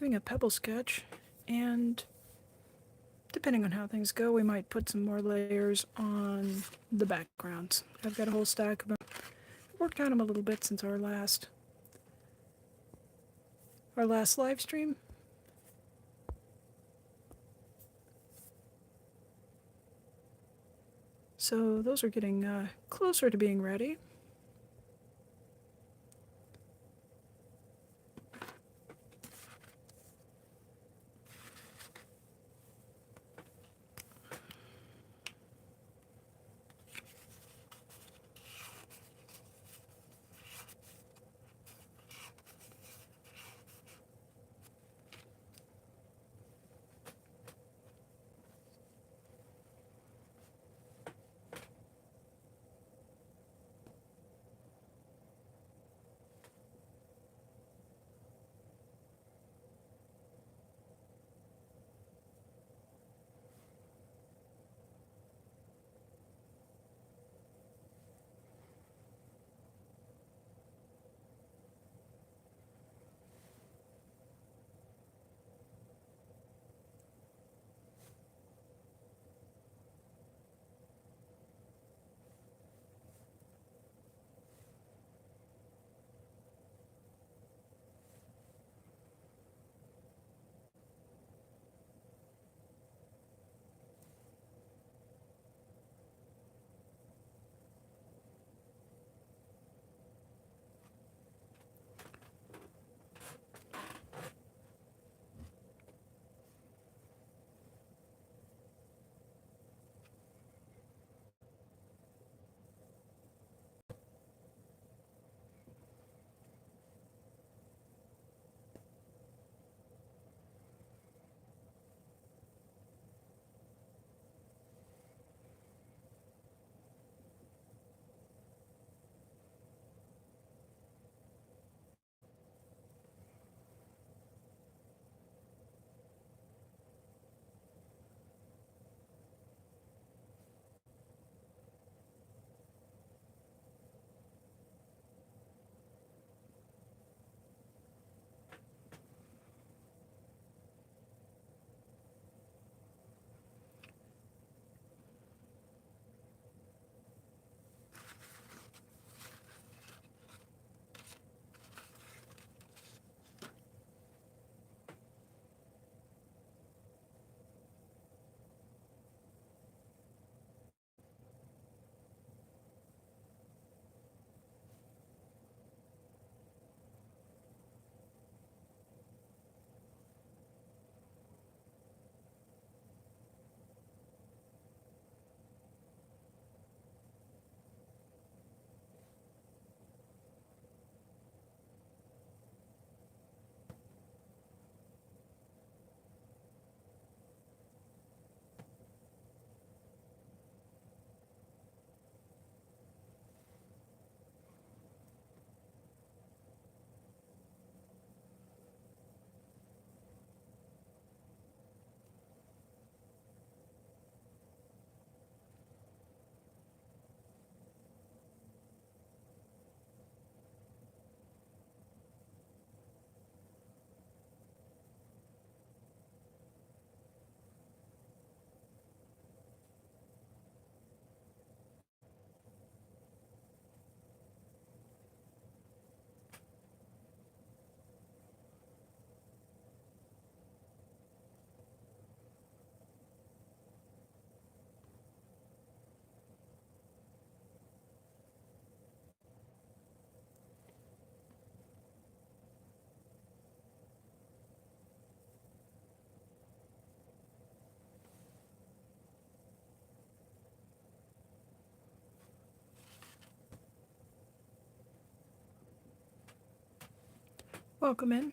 doing a pebble sketch, and depending on how things go, we might put some more layers on the backgrounds. I've got a whole stack of them. I've worked on them a little bit since our last live stream. So those are getting closer to being ready. Welcome in.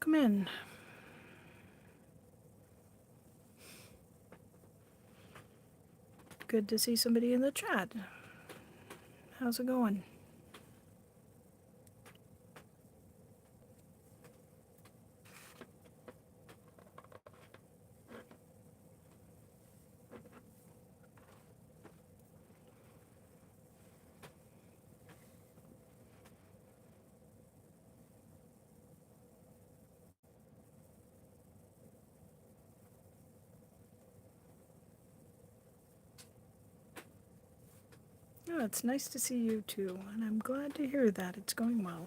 welcome in. Good to see somebody in the chat. How's it going? Oh, it's nice to see you too, and I'm glad to hear that it's going well.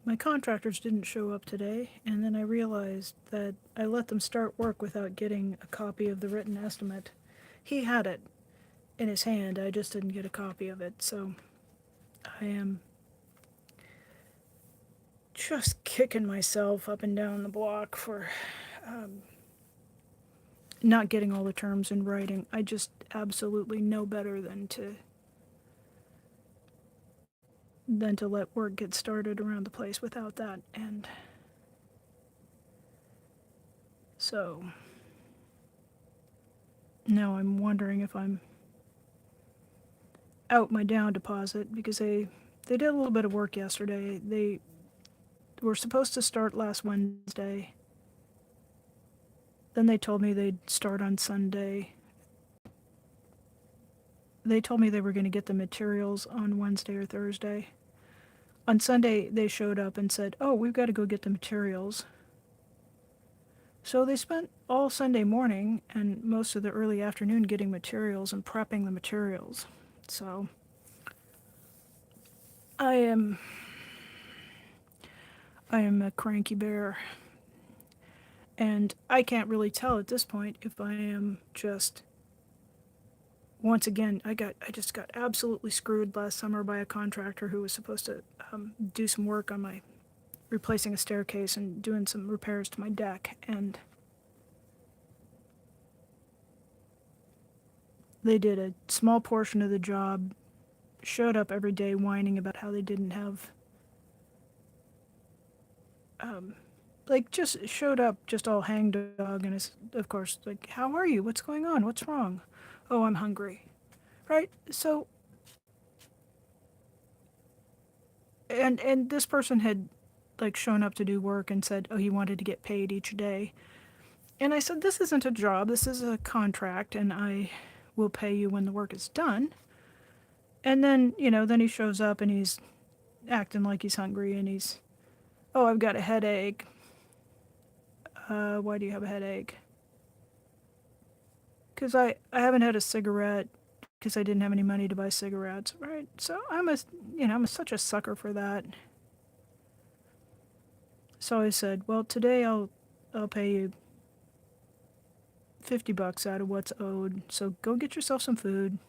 My contractors didn't show up today, and then I realized that I let them start work without getting a copy of the written estimate. He had it in his hand, I just didn't get a copy of it, so I am just kicking myself up and down the block for not getting all the terms in writing. I just absolutely know better than to let work get started around the place without that, and so now I'm wondering if I'm out my down deposit, because they did a little bit of work yesterday. They were supposed to start last Wednesday. Then they told me they'd start on Sunday. They told me they were going to get the materials on Wednesday or Thursday. On Sunday, they showed up and said, "Oh, we've got to go get the materials." So they spent all Sunday morning and most of the early afternoon getting materials and prepping the materials. So I am a cranky bear. And I can't really tell at this point if I am just, once again, I just got absolutely screwed last summer by a contractor who was supposed to do some work on my, replacing a staircase and doing some repairs to my deck, and they did a small portion of the job, showed up every day whining about how they didn't have, like, just showed up just all hangdog, and it's, of course, like, "How are you? What's going on? What's wrong?" "Oh, I'm hungry." Right? So, and this person had, like, shown up to do work and said, oh, he wanted to get paid each day. And I said, this isn't a job, this is a contract, and I will pay you when the work is done. And then, then he shows up and he's acting like he's hungry, and he's, "Oh, I've got a headache." Why do you have a headache? Because I haven't had a cigarette because I didn't have any money to buy cigarettes, right? So I'm such a sucker for that. So I said, well, today I'll pay you $50 out of what's owed. So go get yourself some food.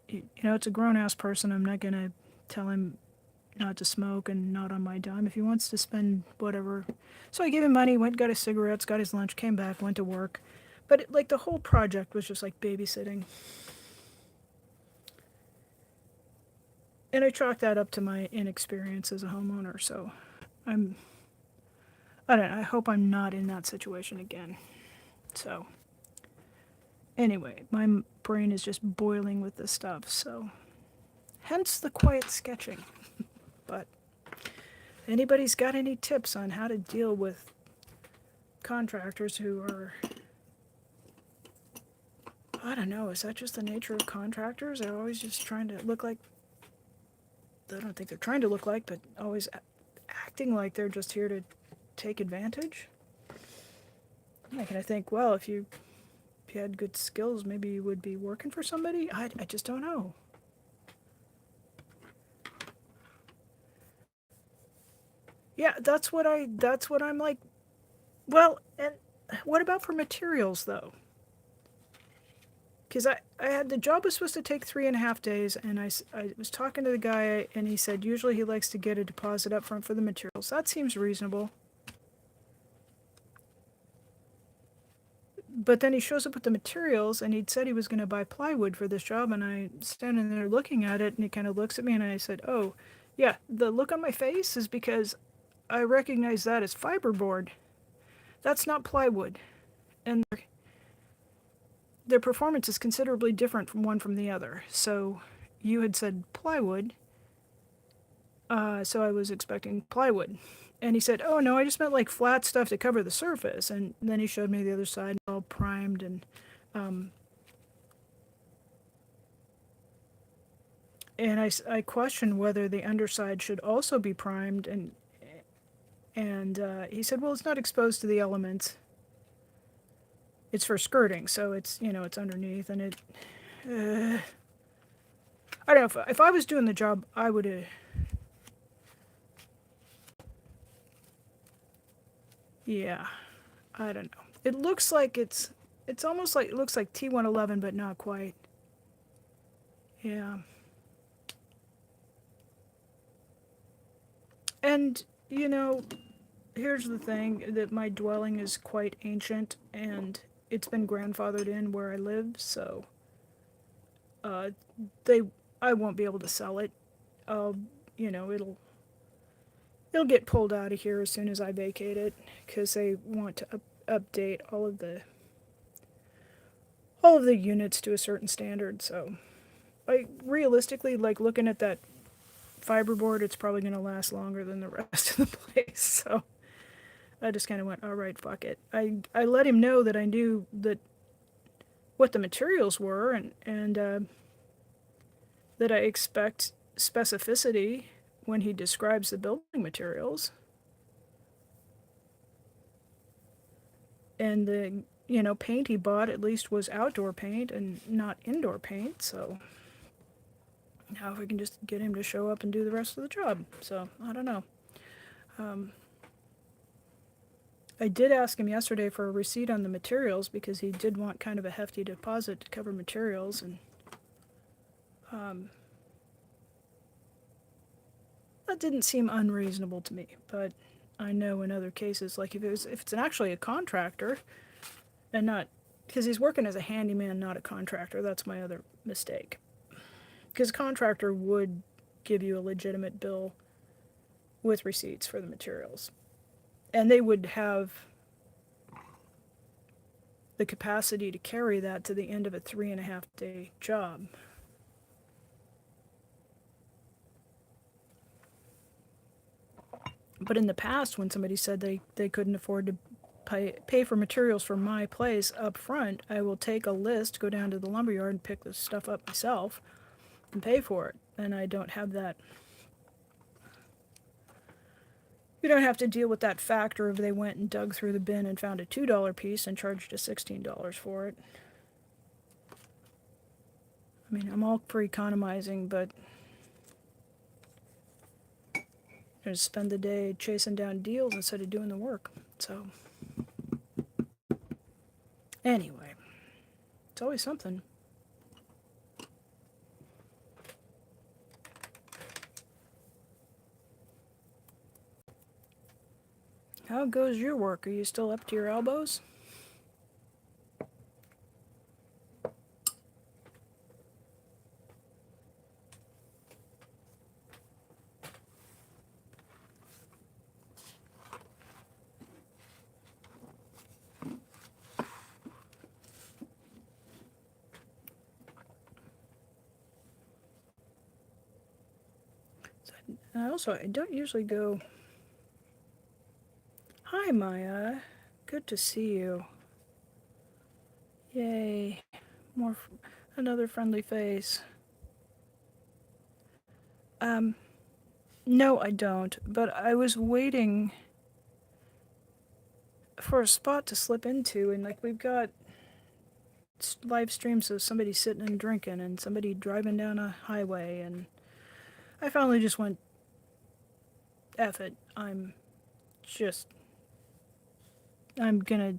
It's a grown-ass person. I'm not gonna tell him not to smoke and not on my dime if he wants to spend whatever. So I gave him money, went, got his cigarettes, got his lunch, came back, went to work. But like, the whole project was just like babysitting. And I chalk that up to my inexperience as a homeowner. So I don't know, I hope I'm not in that situation again. So anyway, my brain is just boiling with this stuff. So hence the quiet sketching. But anybody's got any tips on how to deal with contractors who are, I don't know, is that just the nature of contractors? They're always just trying to look like, I don't think they're trying to look like, but always acting like they're just here to take advantage? Like, and I think, well, if you had good skills, maybe you would be working for somebody. I just don't know. Yeah, that's what I'm like. Well, and what about for materials though? Because I had the job was supposed to take 3.5 days, and I was talking to the guy, and he said usually he likes to get a deposit up front for the materials. That seems reasonable. But then he shows up with the materials, and he'd said he was going to buy plywood for this job, and I standing there looking at it, and he kind of looks at me, and I said, "Oh, yeah." The look on my face is because I recognize that as fiberboard. That's not plywood, and their performance is considerably different from one from the other. So you had said plywood, so I was expecting plywood. And he said, "Oh no, I just meant like flat stuff to cover the surface." And then he showed me the other side, all primed, um, and I questioned whether the underside should also be primed, and he said, "Well, it's not exposed to the elements. It's for skirting, so it's it's underneath, and it." Uh, I don't know if I was doing the job, I would have. Yeah, I don't know. It looks like it's almost like it looks like T111, but not quite. Yeah, and you know, here's the thing that my dwelling is quite ancient, and it's been grandfathered in where I live, so uh, they I won't be able to sell it. Uh, it'll get pulled out of here as soon as I vacate it because they want to update all of the units to a certain standard. So, like realistically, like looking at that fiberboard, it's probably going to last longer than the rest of the place. So I just kind of went, all right, fuck it. I let him know that I knew that what the materials were, and that I expect specificity when he describes the building materials. And the paint he bought at least was outdoor paint and not indoor paint. So now if we can just get him to show up and do the rest of the job. So I don't know. Um, I did ask him yesterday for a receipt on the materials because he did want kind of a hefty deposit to cover materials, and um, that didn't seem unreasonable to me. But I know in other cases, like if it's actually a contractor and not because he's working as a handyman, not a contractor. That's my other mistake. Because a contractor would give you a legitimate bill with receipts for the materials, and they would have the capacity to carry that to the end of a 3.5 day job. But in the past, when somebody said they couldn't afford to pay for materials for my place up front, I will take a list, go down to the lumberyard and pick the stuff up myself and pay for it. And I don't have that. You don't have to deal with that factor if they went and dug through the bin and found a $2 piece and charged us $16 for it. I mean, I'm all for economizing, but I just spend the day chasing down deals instead of doing the work. So, anyway, it's always something. How goes your work? Are you still up to your elbows? I don't usually go. Hi, Maya. Good to see you. Yay. Another friendly face. Um, no, I don't, but I was waiting for a spot to slip into, and like we've got live streams of somebody sitting and drinking and somebody driving down a highway, and I finally just went, F it. just, I'm gonna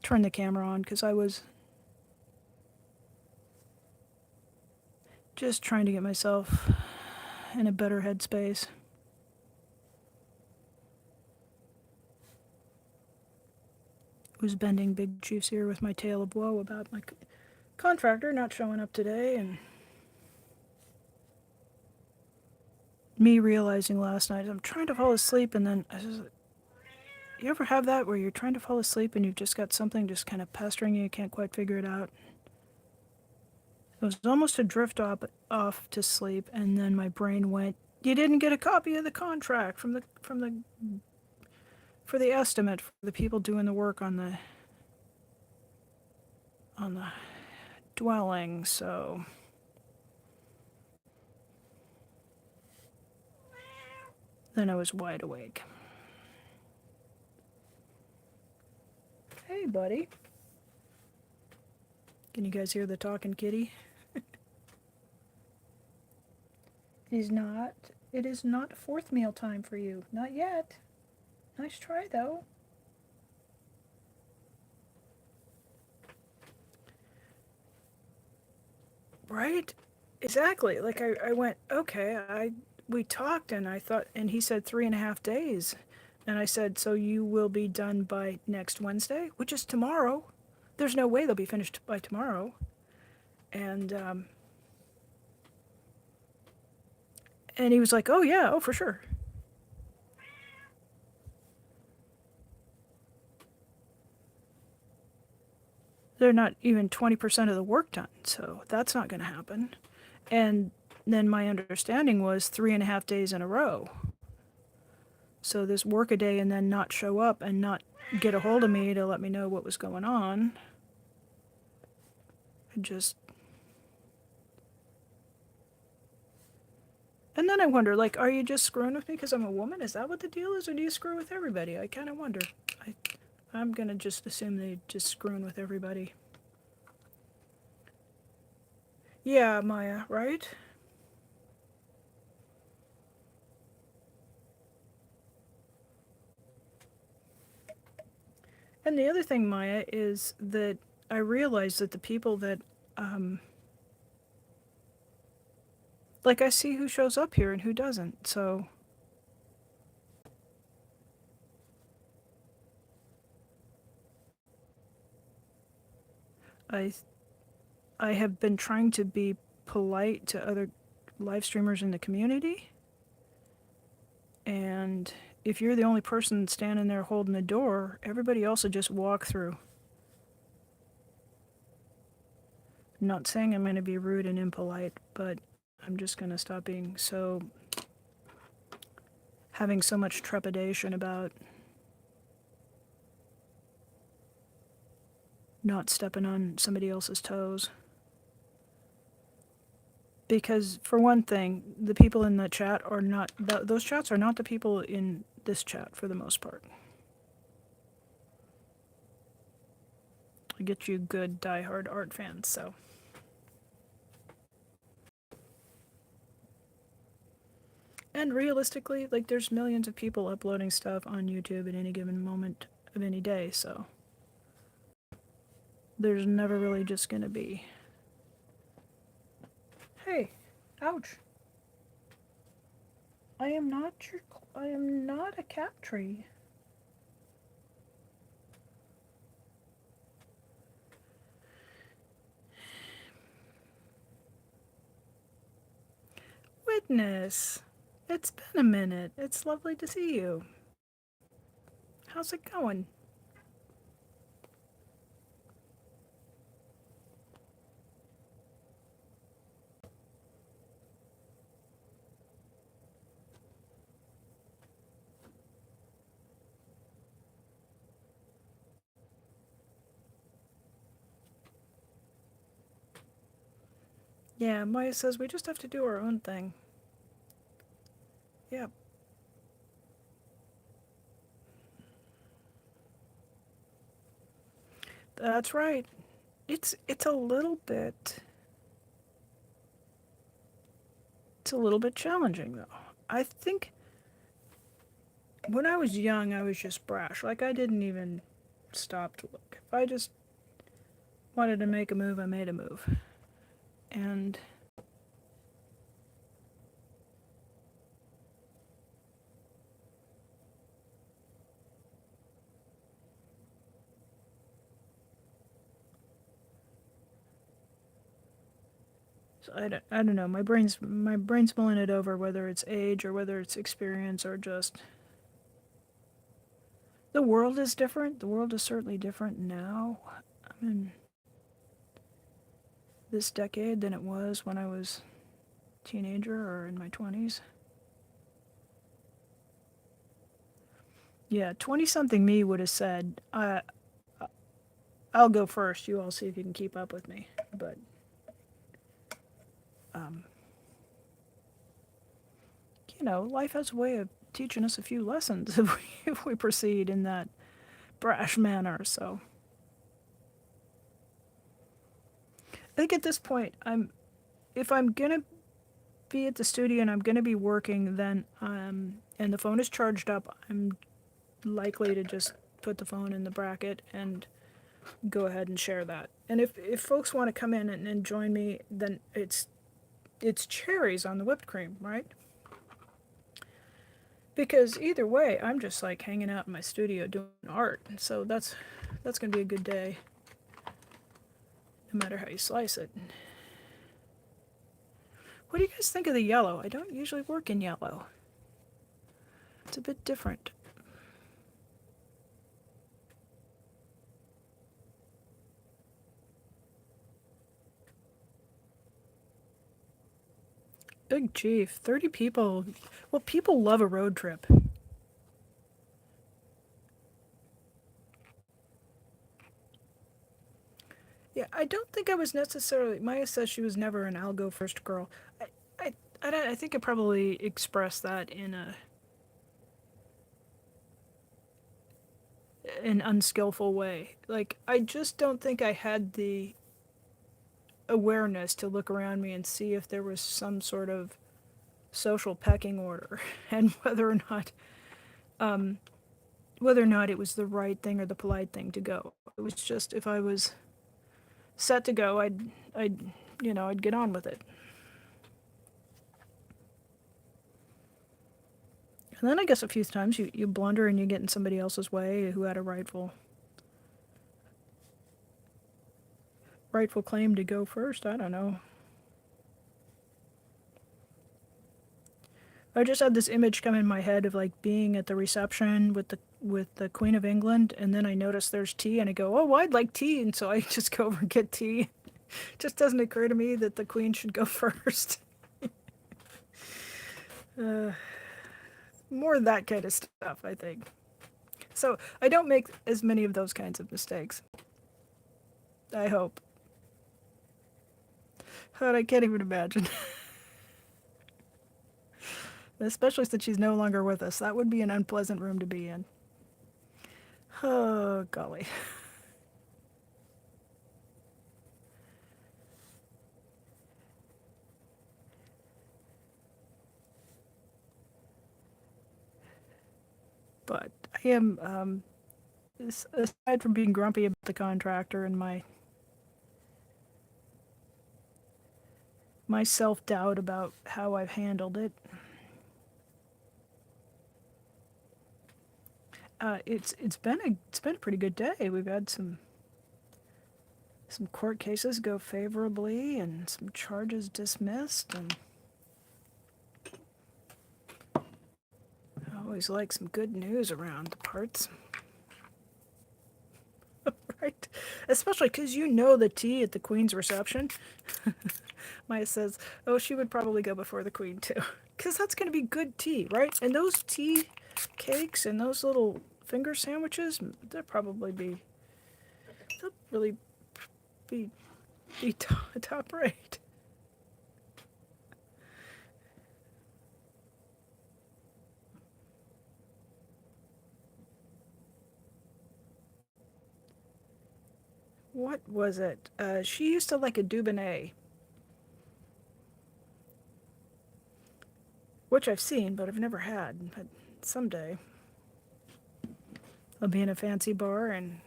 turn the camera on because I was just trying to get myself in a better headspace. Was bending Big Chief's ear with my tale of woe about my contractor not showing up today, and me realizing last night I'm trying to fall asleep, and then I just, you ever have that where you're trying to fall asleep and you've just got something just kind of pestering you can't quite figure it out? It was almost to drift off to sleep, and then my brain went, "You didn't get a copy of the contract for the estimate for the people doing the work on the dwelling." So then I was wide awake. Hey, buddy. Can you guys hear the talking kitty? It is not fourth meal time for you. Not yet. Nice try, though. Right? Exactly. Like, I went, okay, we talked, and I thought, and he said 3.5 days. And I said, so you will be done by next Wednesday, which is tomorrow. There's no way they'll be finished by tomorrow. And he was like, oh yeah, oh for sure. They're not even 20% of the work done, so that's not going to happen. And then my understanding was 3.5 days in a row. So this work a day and then not show up and not get a hold of me to let me know what was going on. And then I wonder, like, are you just screwing with me because I'm a woman? Is that what the deal is, or do you screw with everybody? I kind of wonder. I'm gonna just assume they just screwing with everybody. Yeah, Maya, right? And the other thing, Maya, is that I realize that the people that, like, I see who shows up here and who doesn't, so. I have been trying to be polite to other live streamers in the community. And if you're the only person standing there holding the door, everybody else will just walk through. I'm not saying I'm going to be rude and impolite, but I'm just going to stop being having so much trepidation about not stepping on somebody else's toes. Because, for one thing, the people in the chat are not, those chats are not the people in this chat for the most part. I get you good diehard art fans, so. And realistically, like, there's millions of people uploading stuff on YouTube at any given moment of any day, so. There's never really just gonna be. Hey, ouch. I am not a cat tree. Witness, it's been a minute. It's lovely to see you. How's it going? Yeah, Maya says we just have to do our own thing. Yep. That's right. It's a little bit challenging though. I think when I was young, I was just brash. Like, I didn't even stop to look. If I just wanted to make a move, I made a move. And so I don't know. My brain's mulling it over whether it's age or whether it's experience or just the world is different. The world is certainly different now. I mean, this decade than it was when I was a teenager or in my 20s. Yeah, 20 something me would have said, I'll go first. You all see if you can keep up with me. But, um, life has a way of teaching us a few lessons if we proceed in that brash manner. So I think at this point, if I'm gonna be at the studio and I'm gonna be working, then and the phone is charged up, I'm likely to just put the phone in the bracket and go ahead and share that. And if folks want to come in and join me, then it's cherries on the whipped cream, right? Because either way, I'm just like hanging out in my studio doing art. So that's gonna be a good day, no matter how you slice it. What do you guys think of the yellow? I don't usually work in yellow. It's a bit different. Big chief, 30 people. Well, people love a road trip. Yeah, I don't think I was necessarily. Maya says she was never an "I'll go first" girl. I, I, I think I probably expressed that in an unskillful way. Like, I just don't think I had the awareness to look around me and see if there was some sort of social pecking order, and um, whether or not it was the right thing or the polite thing to go. It was just if I was set to go, I'd, I'd get on with it. And then I guess a few times you blunder and you get in somebody else's way who had a rightful claim to go first. I don't know. I just had this image come in my head of like being at the reception with the Queen of England, and then I notice there's tea, and I go, "Oh, I'd like tea," and so I just go over and get tea. It just doesn't occur to me that the Queen should go first. uh, More of that kind of stuff, I think. So I don't make as many of those kinds of mistakes. I hope. But I can't even imagine. Especially since she's no longer with us. That would be an unpleasant room to be in. Oh, golly. But I am, aside from being grumpy about the contractor and my self doubt about how I've handled it, it's been a pretty good day. We've had some court cases go favorably and some charges dismissed, and I always like some good news around the parts. Right? Especially because the tea at the Queen's reception. Maya says, oh, she would probably go before the Queen too. Because that's going to be good tea, right? And those tea cakes and those little finger sandwiches, they'll really be, be top rate. What was it? She used to like a Dubonnet, which I've seen, but I've never had. But someday. I'll be in a fancy bar, and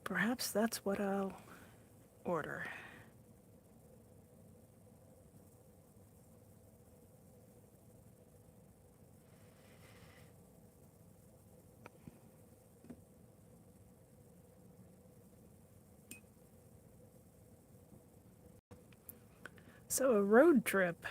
perhaps that's what I'll order. So, a road trip.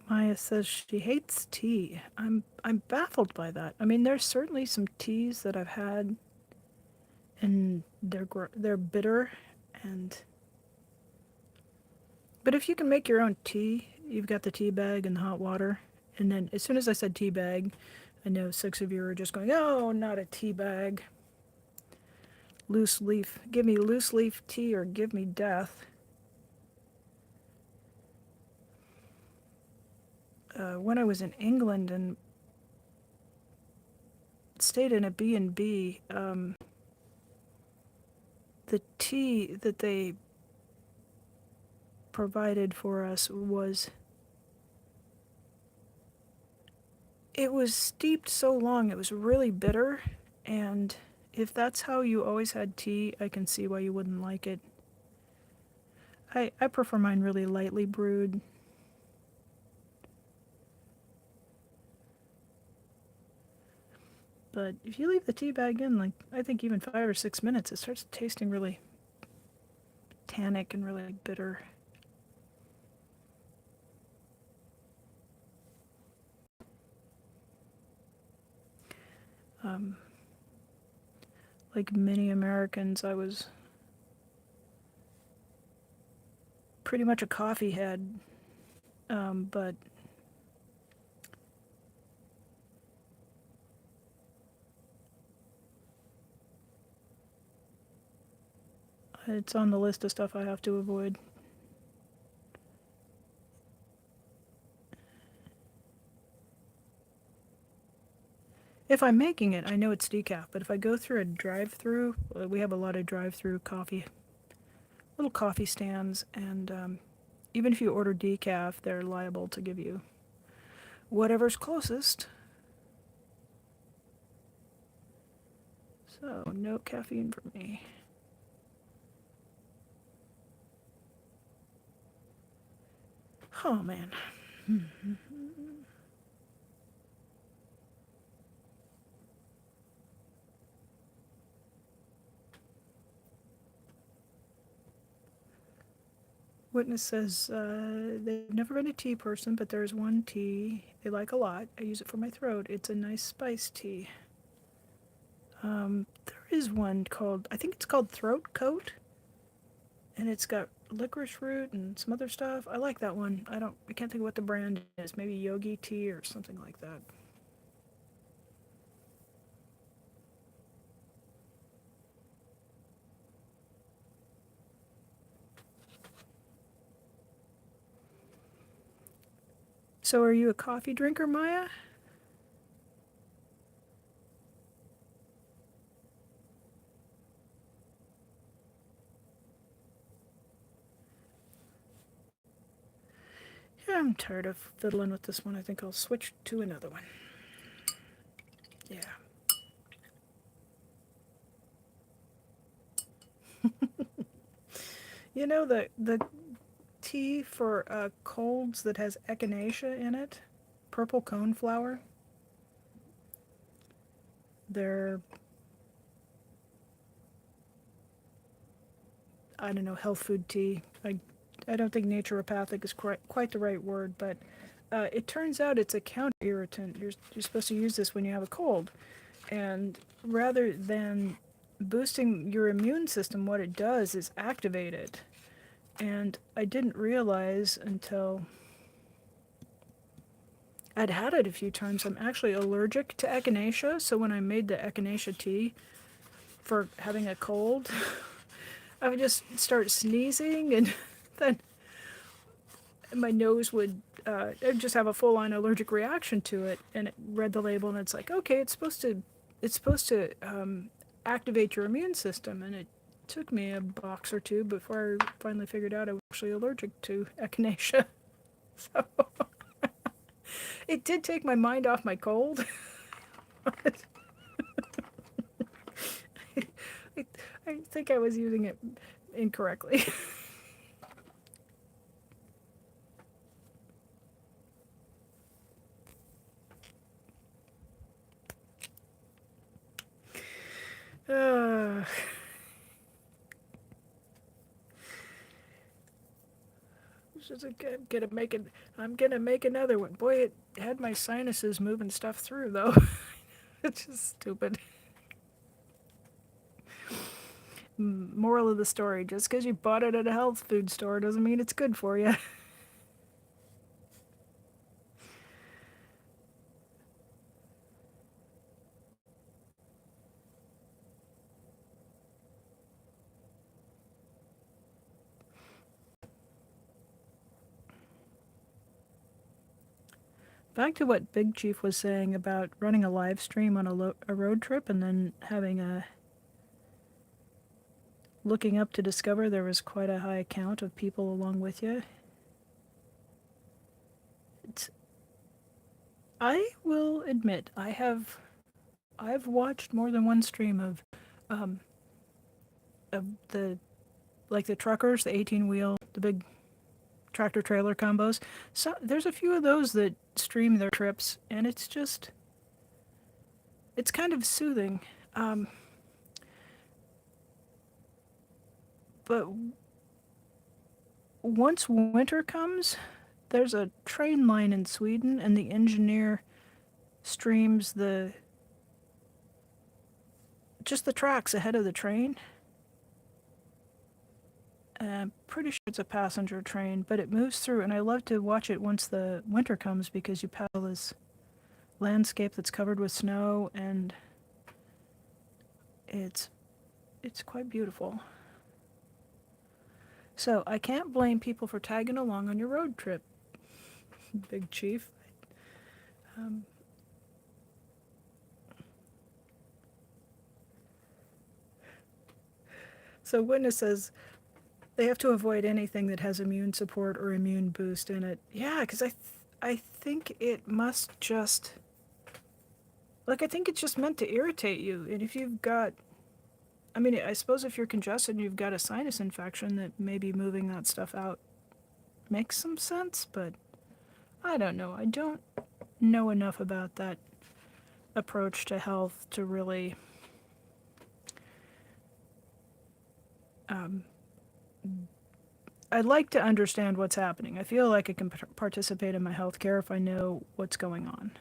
Maya says she hates tea. I'm baffled by that. I mean, there's certainly some teas that I've had, and they're bitter, and but if you can make your own tea, you've got the tea bag and the hot water, and then as soon as I said tea bag, I know 6 of you are just going, "Oh, not a tea bag." Loose leaf. Give me loose leaf tea or give me death. When I was in England and stayed in a B&B, the tea that they provided for us it was steeped so long, it was really bitter, and if that's how you always had tea, I can see why you wouldn't like it. I prefer mine really lightly brewed. But if you leave the tea bag in, like, I think even 5 or 6 minutes, it starts tasting really tannic and really bitter. Um, like many Americans, I was pretty much a coffee head, but it's on the list of stuff I have to avoid. If I'm making it, I know it's decaf, but if I go through a drive-through, we have a lot of drive-through coffee, little coffee stands, and even if you order decaf, they're liable to give you whatever's closest. So, no caffeine for me. Oh man. Witness says they've never been a tea person, but there's one tea they like a lot. I use it for my throat. It's a nice spice tea. There is one called, I think it's called Throat Coat, and it's got licorice root and some other stuff. I like that one. I can't think of what the brand is. Maybe Yogi Tea or something like that. So, are you a coffee drinker, Maya? Yeah, I'm tired of fiddling with this one. I think I'll switch to another one. Yeah. You know the tea for colds that has echinacea in it, purple coneflower. They're, I don't know, health food tea. I don't think naturopathic is quite the right word, but it turns out it's a counter irritant. You're supposed to use this when you have a cold, and rather than boosting your immune system, what it does is activate it. And I didn't realize until I'd had it a few times. I'm actually allergic to echinacea, so when I made the echinacea tea for having a cold, I would just start sneezing, and then my nose would I'd just have a full-on allergic reaction to it, and it read the label, and it's like, okay, it's supposed to activate your immune system, and it took me a box or two before I finally figured out I was actually allergic to echinacea. So it did take my mind off my cold. I, I think I was using it incorrectly. uh, I'm gonna make another one. Boy, it had my sinuses moving stuff through though. It's just stupid. Moral of the story: just because you bought it at a health food store doesn't mean it's good for you. Back to what Big Chief was saying about running a live stream on a road trip and then having a looking up to discover there was quite a high count of people along with you. It's, I will admit I've watched more than one stream um, of the like the truckers, the 18-wheel, the big tractor trailer combos. So there's a few of those that stream their trips, and it's kind of soothing. But once winter comes, there's a train line in Sweden, and the engineer streams just the tracks ahead of the train. I'm pretty sure it's a passenger train, but it moves through, and I love to watch it once the winter comes because you paddle this landscape that's covered with snow, and it's quite beautiful. So I can't blame people for tagging along on your road trip, Big Chief. So Witness says they have to avoid anything that has immune support or immune boost in it. Yeah, because I think it must just I think it's just meant to irritate you. And if you've got, I mean, I suppose if you're congested and you've got a sinus infection, that maybe moving that stuff out makes some sense. But I don't know. I don't know enough about that approach to health to really I'd like to understand what's happening. I feel like I can participate in my health care if I know what's going on.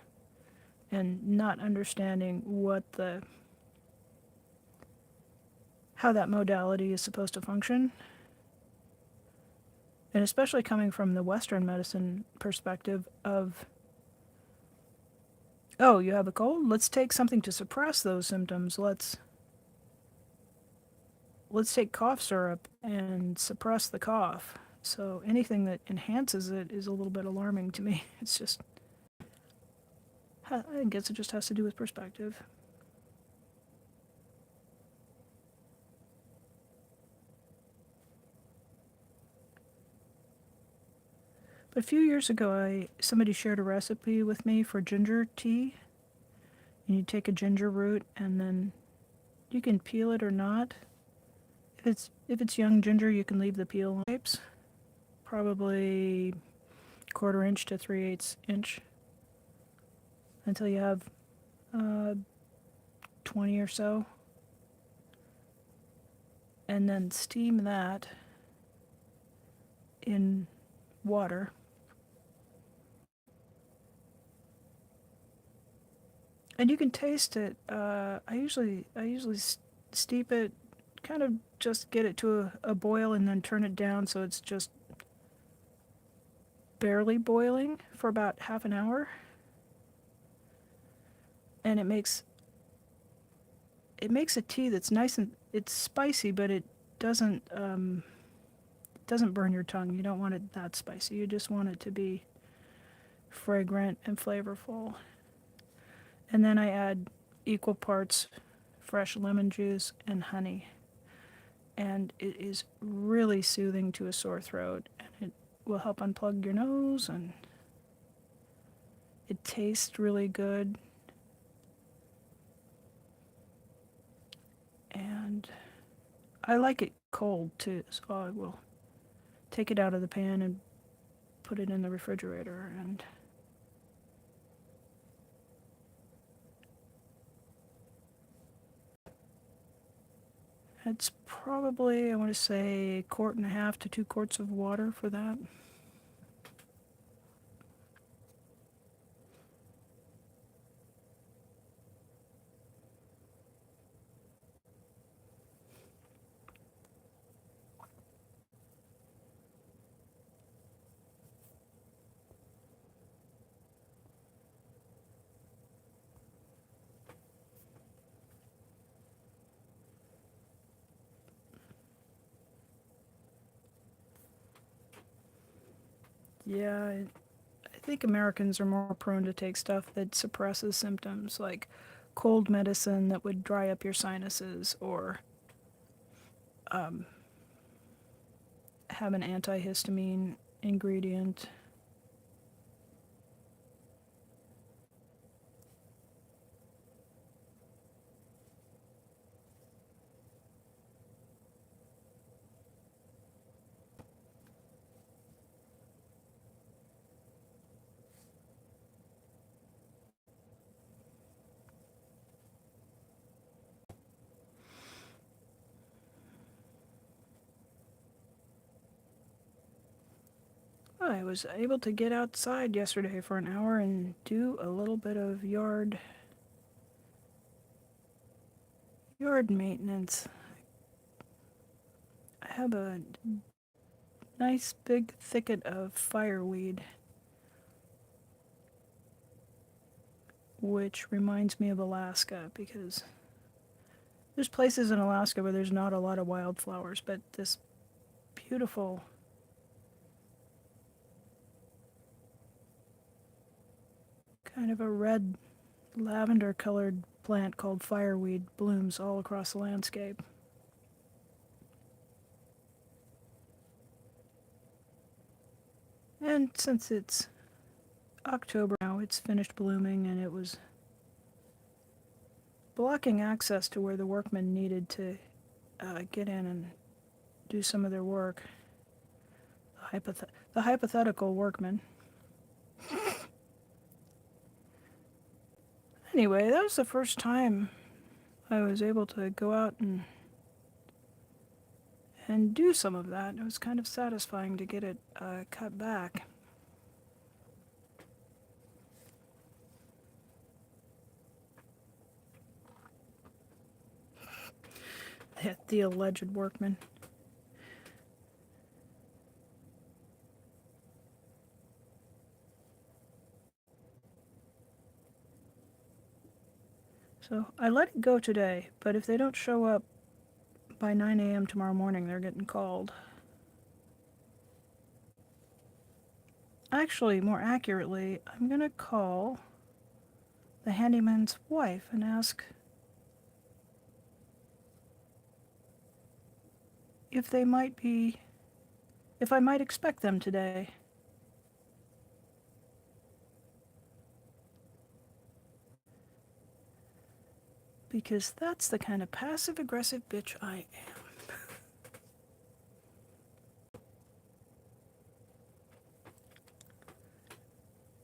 And not understanding how that modality is supposed to function. And especially coming from the Western medicine perspective of, oh, you have a cold? Let's take something to suppress those symptoms. Let's take cough syrup and suppress the cough. So anything that enhances it is a little bit alarming to me. It's just, I guess it just has to do with perspective. But a few years ago, somebody shared a recipe with me for ginger tea. And you take a ginger root, and then you can peel it or not. If it's young ginger, you can leave the peel on shapes. Probably 1/4 inch to 3/8 inch until you have 20 or so. And then steam that in water. And you can taste it. I usually steep it, kind of just get it to a boil and then turn it down so it's just barely boiling for about half an hour. And it makes a tea that's nice, and it's spicy, but it doesn't doesn't burn your tongue. You don't want it that spicy. You just want it to be fragrant and flavorful. And then I add equal parts fresh lemon juice and honey. And it is really soothing to a sore throat. And it will help unplug your nose, and it tastes really good. And I like it cold too, so I will take it out of the pan and put it in the refrigerator. And it's probably, I want to say, 1.5 to 2 quarts of water for that. Yeah, I think Americans are more prone to take stuff that suppresses symptoms, like cold medicine that would dry up your sinuses, or um, have an antihistamine ingredient. I was able to get outside yesterday for an hour and do a little bit of yard maintenance. I have a nice big thicket of fireweed, which reminds me of Alaska, because there's places in Alaska where there's not a lot of wildflowers, but this beautiful kind of a red lavender colored plant called fireweed blooms all across the landscape. And since it's October now, it's finished blooming, and it was blocking access to where the workmen needed to get in and do some of their work. The hypothetical workmen. Anyway, that was the first time I was able to go out and do some of that. It was kind of satisfying to get it cut back. The alleged workman. So I let it go today, but if they don't show up by 9 a.m. tomorrow morning, they're getting called. Actually, more accurately, I'm gonna call the handyman's wife and ask if they might be, if I might expect them today. Because that's the kind of passive-aggressive bitch I am.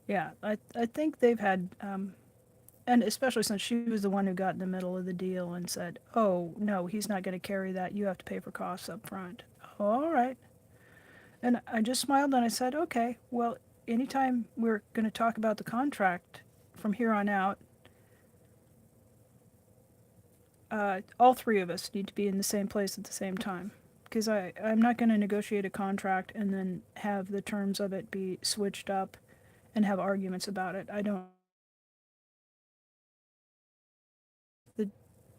Yeah, I think they've had, and especially since she was the one who got in the middle of the deal and said, oh, no, he's not going to carry that. You have to pay for costs up front. All right. And I just smiled and I said, okay, well, anytime we're going to talk about the contract from here on out, all three of us need to be in the same place at the same time. Because I'm not going to negotiate a contract and then have the terms of it be switched up and have arguments about it. I don't.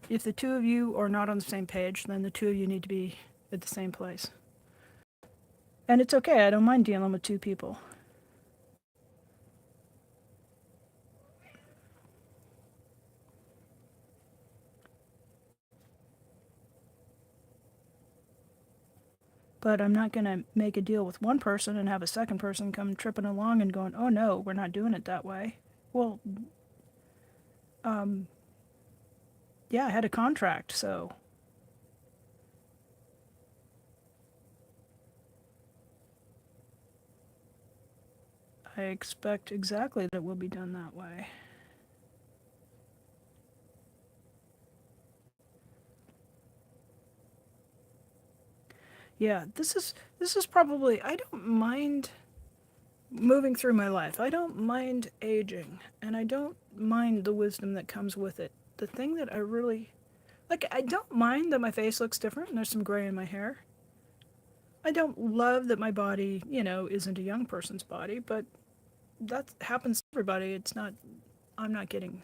If the two of you are not on the same page, then the two of you need to be at the same place. And it's okay, I don't mind dealing with two people. But I'm not going to make a deal with one person and have a second person come tripping along and going, oh no, we're not doing it that way. Well, um, yeah, I had a contract, so I expect exactly that it will be done that way. Yeah, this is probably, I don't mind moving through my life. I don't mind aging, and I don't mind the wisdom that comes with it. The thing that I really like, I don't mind that my face looks different and there's some gray in my hair. I don't love that my body, isn't a young person's body, but that happens to everybody. It's not I'm not getting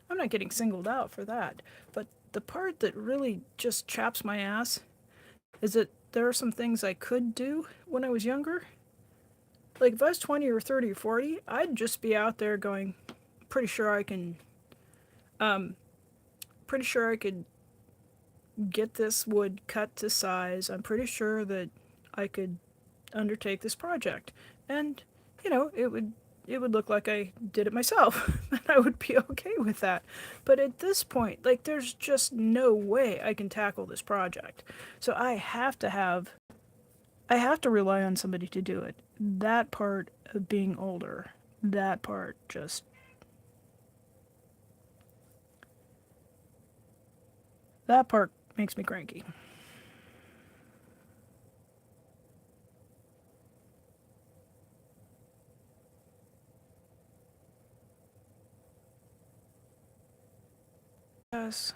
I'm not getting singled out for that. But the part that really just chaps my ass is that there are some things I could do when I was younger. Like if I was 20 or 30 or 40, I'd just be out there going, pretty sure I can um pretty sure I could get this wood cut to size. I'm pretty sure that I could undertake this project. And it would look like I did it myself, and I would be okay with that. But at this point, like there's just no way I can tackle this project. So I have to rely on somebody to do it. That part of being older, that part just that part makes me cranky. Yes.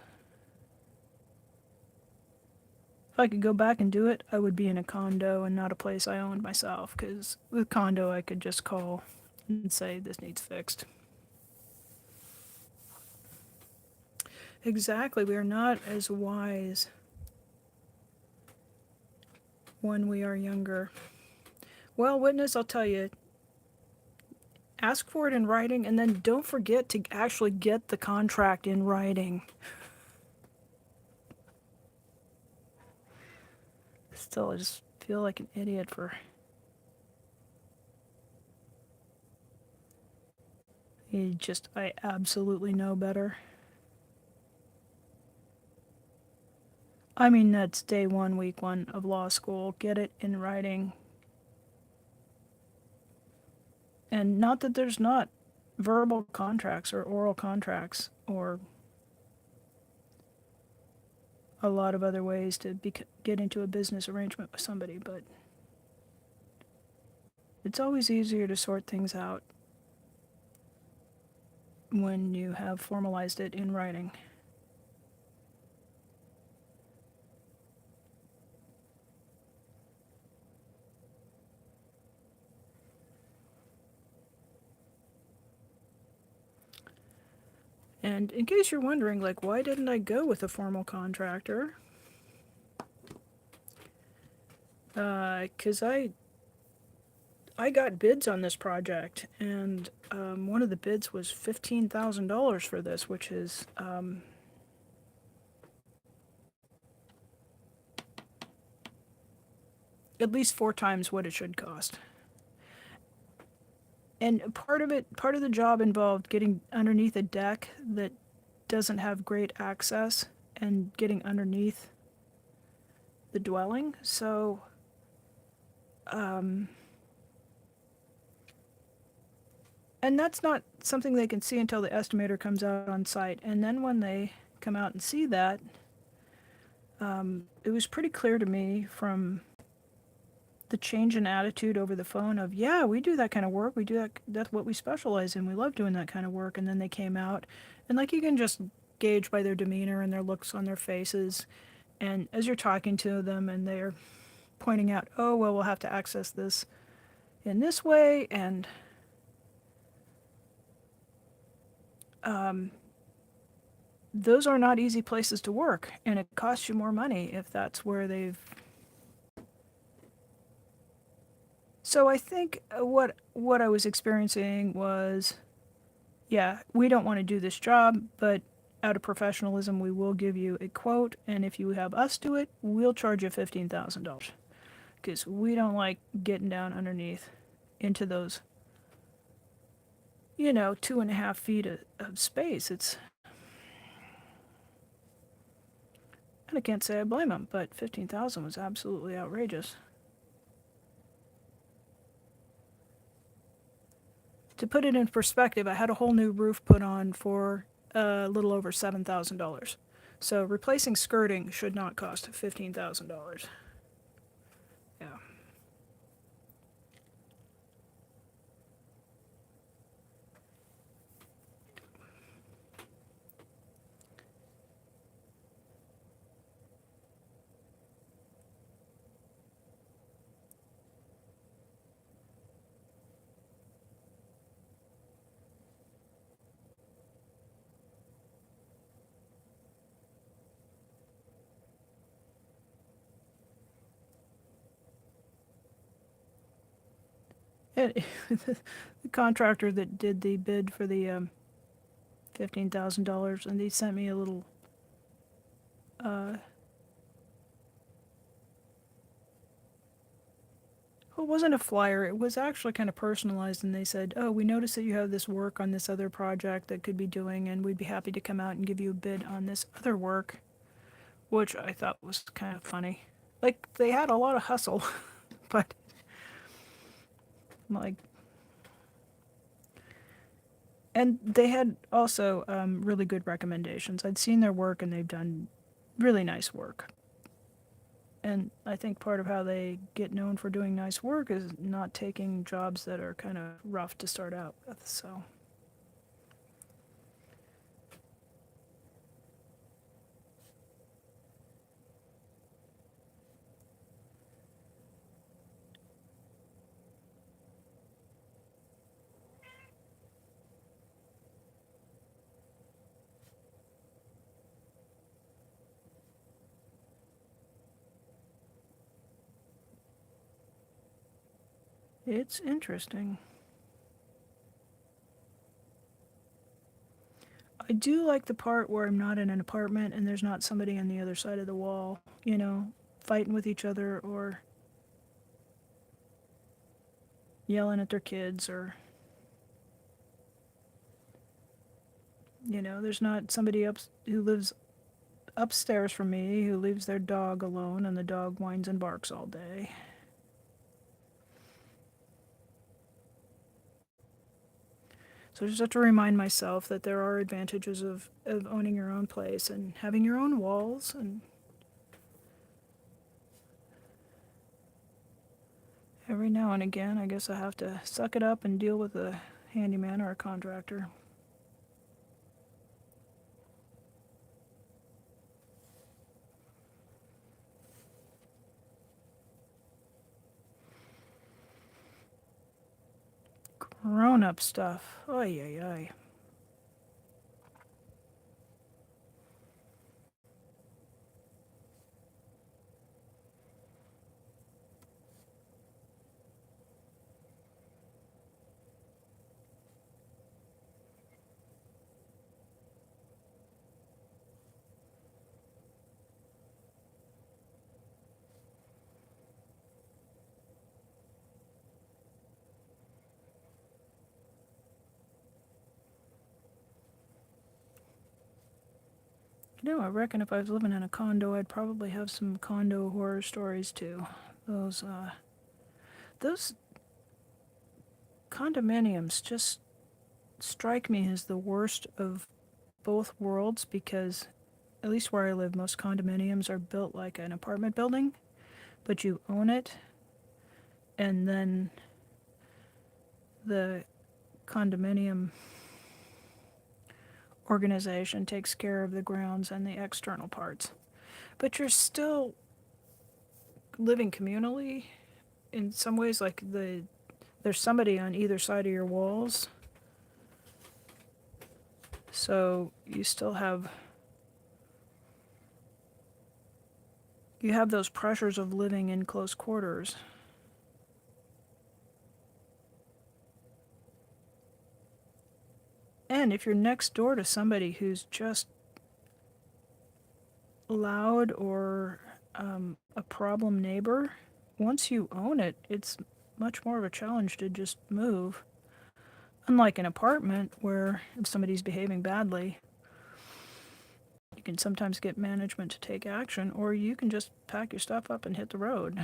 If I could go back and do it, I would be in a condo and not a place I owned myself, because with condo I could just call and say this needs fixed. Exactly, we are not as wise when we are younger. Well, witness, I'll tell you, ask for it in writing, and then don't forget to actually get the contract in writing. Still, I just feel like an idiot for. I absolutely know better. I mean, that's day one, week one of law school. Get it in writing. And not that there's not verbal contracts or oral contracts or a lot of other ways to get into a business arrangement with somebody, but it's always easier to sort things out when you have formalized it in writing. And in case you're wondering, like, why didn't I go with a formal contractor? Because I got bids on this project, and one of the bids was $15,000 for this, which is at least 4 times what it should cost. And part of the job involved getting underneath a deck that doesn't have great access and getting underneath the dwelling. So, and that's not something they can see until the estimator comes out on site. And then when they come out and see that, it was pretty clear to me from the change in attitude over the phone of, yeah, we do that kind of work. We do that. That's what we specialize in. We love doing that kind of work. And then they came out, and like you can just gauge by their demeanor and their looks on their faces. And as you're talking to them and they're pointing out, oh, well, we'll have to access this in this way. And those are not easy places to work. And it costs you more money if that's where they've So I think what I was experiencing was, yeah, we don't want to do this job, but out of professionalism, we will give you a quote, and if you have us do it, we'll charge you $15,000 because we don't like getting down underneath into those, 2.5 feet of space. And I can't say I blame them, but 15,000 was absolutely outrageous. To put it in perspective, I had a whole new roof put on for a little over $7,000. So replacing skirting should not cost $15,000. Yeah. It, the contractor that did the bid for the $15,000, and they sent me a little. Uh, well, it wasn't a flyer. It was actually kind of personalized, and they said, "Oh, we noticed that you have this work on this other project that could be doing, and we'd be happy to come out and give you a bid on this other work," which I thought was kind of funny. Like they had a lot of hustle, but like, and they had also really good recommendations. I'd seen their work, and they've done really nice work. And I think part of how they get known for doing nice work is not taking jobs that are kind of rough to start out with. So it's interesting. I do like the part where I'm not in an apartment and there's not somebody on the other side of the wall, fighting with each other or yelling at their kids or, there's not somebody up who lives upstairs from me who leaves their dog alone and the dog whines and barks all day. So I just have to remind myself that there are advantages of owning your own place and having your own walls. And every now and again, I guess I have to suck it up and deal with a handyman or a contractor. Grown up stuff. Oy, oy, oy. I reckon if I was living in a condo, I'd probably have some condo horror stories too. Those condominiums just strike me as the worst of both worlds because, at least where I live, most condominiums are built like an apartment building, but you own it, and then the condominium organization takes care of the grounds and the external parts. But you're still living communally in some ways, like there's somebody on either side of your walls. So you have those pressures of living in close quarters. And if you're next door to somebody who's just loud or a problem neighbor, once you own it, it's much more of a challenge to just move. Unlike an apartment where if somebody's behaving badly, you can sometimes get management to take action, or you can just pack your stuff up and hit the road.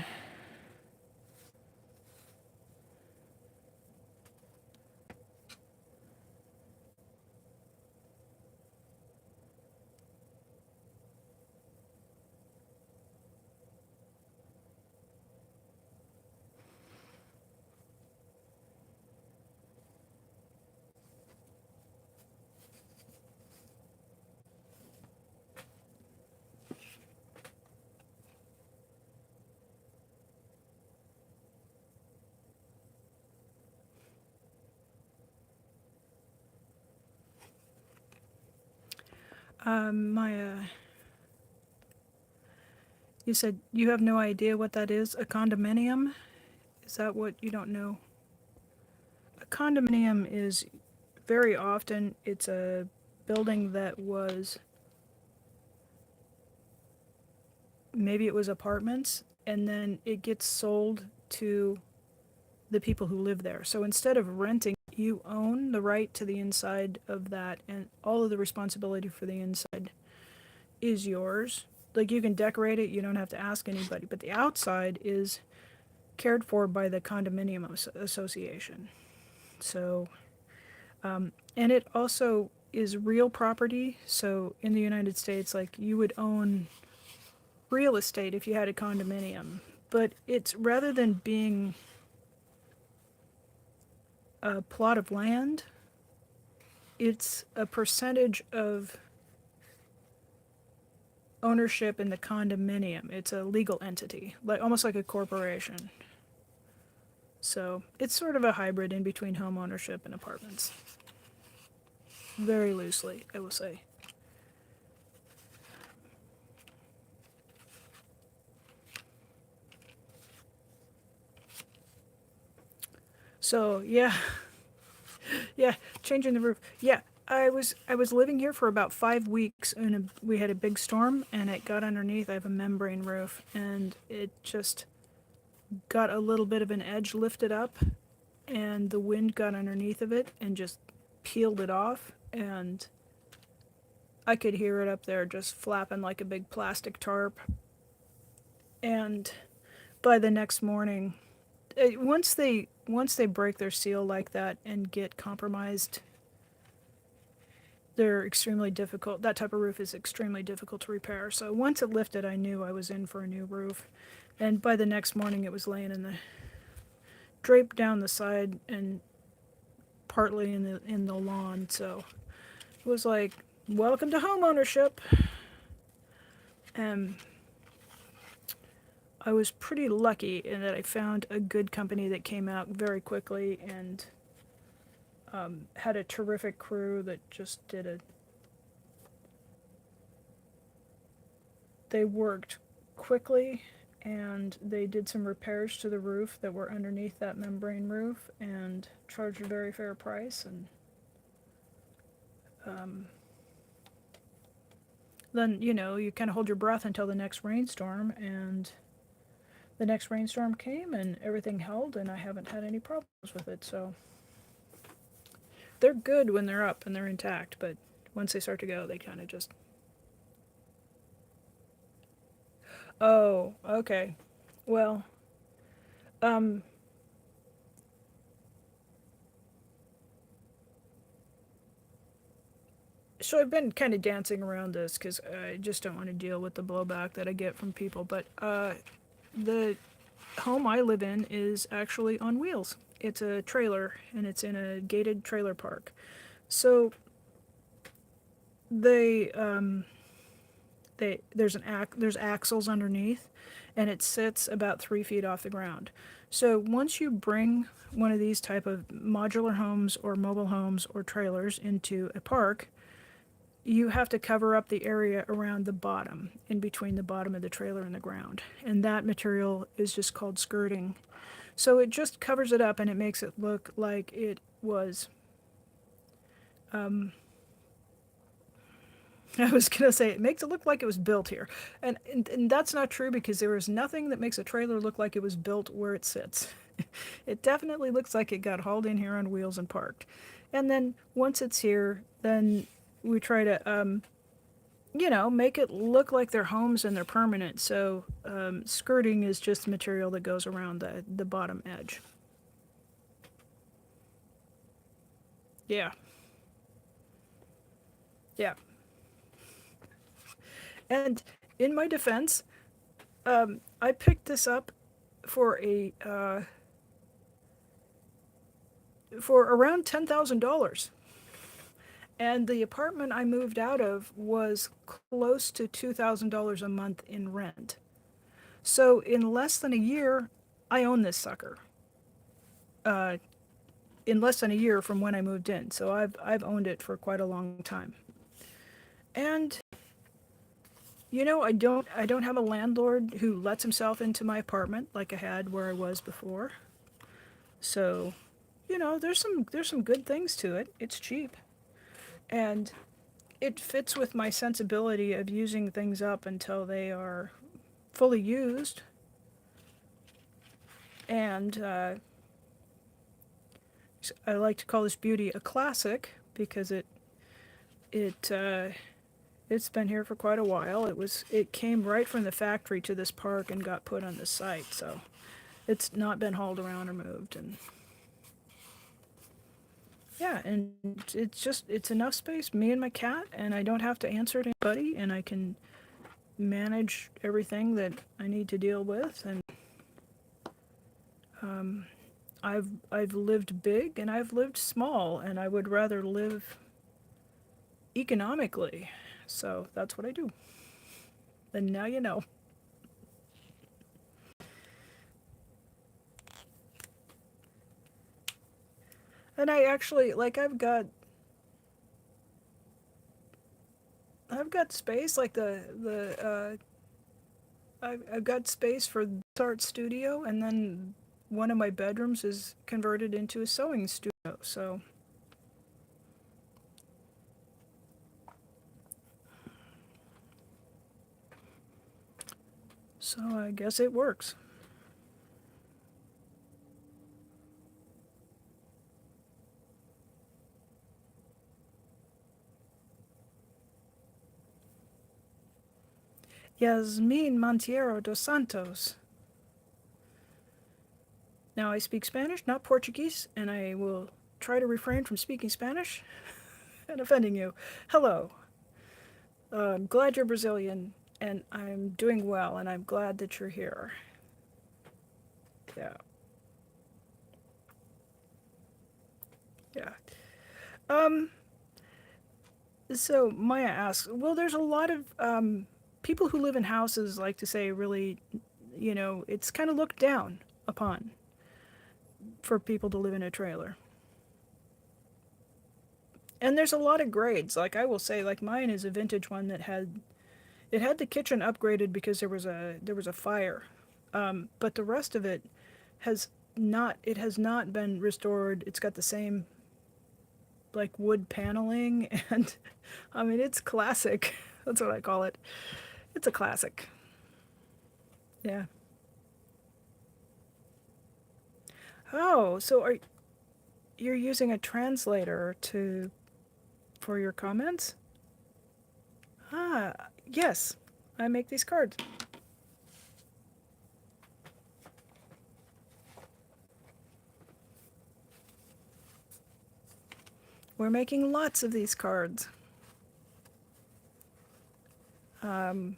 Maya, you said you have no idea what that is? A condominium? Is that what you don't know? A condominium is very often it's a building that was maybe it was apartments and then it gets sold to the people who live there. So instead of renting, you own the right to the inside of that, and all of the responsibility for the inside is yours. Like you can decorate it, you don't have to ask anybody, but the outside is cared for by the condominium association. So, and it also is real property. So in the United States, like you would own real estate if you had a condominium, but it's rather than being a plot of land, it's a percentage of ownership in the condominium. It's a legal entity, like almost like a corporation. So it's sort of a hybrid in between home ownership and apartments. Very loosely, I will say. So yeah, yeah, changing the roof. Yeah, I was living here for about 5 weeks, and we had a big storm, and it got underneath. I have a membrane roof, and it just got a little bit of an edge lifted up, and the wind got underneath of it and just peeled it off, and I could hear it up there just flapping like a big plastic tarp. And by the next morning, once they break their seal like that and get compromised, they're extremely difficult. That type of roof is extremely difficult to repair. So once it lifted, I knew I was in for a new roof. And by the next morning, it was laying in the draped down the side and partly in the lawn. So it was like, welcome to home ownership. And I was pretty lucky in that I found a good company that came out very quickly and had a terrific crew that just did it. They worked quickly and they did some repairs to the roof that were underneath that membrane roof and charged a very fair price. And then, you kind of hold your breath until the next rainstorm, and the next rainstorm came and everything held, and I haven't had any problems with it. So they're good when they're up and they're intact, but once they start to go, they kind of just. Oh, okay. Well, um, so I've been kind of dancing around this because I just don't want to deal with the blowback that I get from people. But the home I live in is actually on wheels. It's a trailer and it's in a gated trailer park. So they there's axles underneath, and it sits about 3 feet off the ground. So once you bring one of these type of modular homes or mobile homes or trailers into a park, you have to cover up the area around the bottom, in between the bottom of the trailer and the ground. And that material is just called skirting. So it just covers it up and it makes it look like it was Um, I was gonna say it makes it look like it was built here, and that's not true because there is nothing that makes a trailer look like it was built where it sits. It definitely looks like it got hauled in here on wheels and parked. And then once it's here, then we try to make it look like they're homes and they're permanent. So skirting is just material that goes around the bottom edge. Yeah, yeah. And in my defense, I picked this up for a for around $10,000. And the apartment I moved out of was close to $2,000 a month in rent. So in less than a year, I own this sucker. Uh, in less than a year from when I moved in, so I've owned it for quite a long time. And I don't have a landlord who lets himself into my apartment like I had where I was before. So, there's some good things to it. It's cheap, and it fits with my sensibility of using things up until they are fully used. And I like to call this beauty a classic because it it's been here for quite a while. It came right from the factory to this park and got put on the site, so it's not been hauled around or moved. And yeah, and it's enough space, me and my cat, and I don't have to answer to anybody, and I can manage everything that I need to deal with. And um, I've lived big and I've lived small, and I would rather live economically. So that's what I do. And now you know. And I actually like I've got space like I've got space for this art studio, and then one of my bedrooms is converted into a sewing studio. So I guess it works. Yasmin Monteiro dos Santos. Now I speak Spanish, not Portuguese, and I will try to refrain from speaking Spanish and offending you. Hello. I'm glad you're Brazilian, and I'm doing well, and I'm glad that you're here. Yeah, yeah. Um, so Maya asks, well, there's a lot of people who live in houses like to say really, it's kind of looked down upon for people to live in a trailer. And there's a lot of grades. Like I will say, like mine is a vintage one that had the kitchen upgraded because there was a fire, but the rest of it has not been restored. It's got the same like wood paneling, and I mean it's classic. That's what I call it. It's a classic. Yeah. Oh, so you're using a translator to for your comments? Ah, yes. I make these cards. We're making lots of these cards. Um,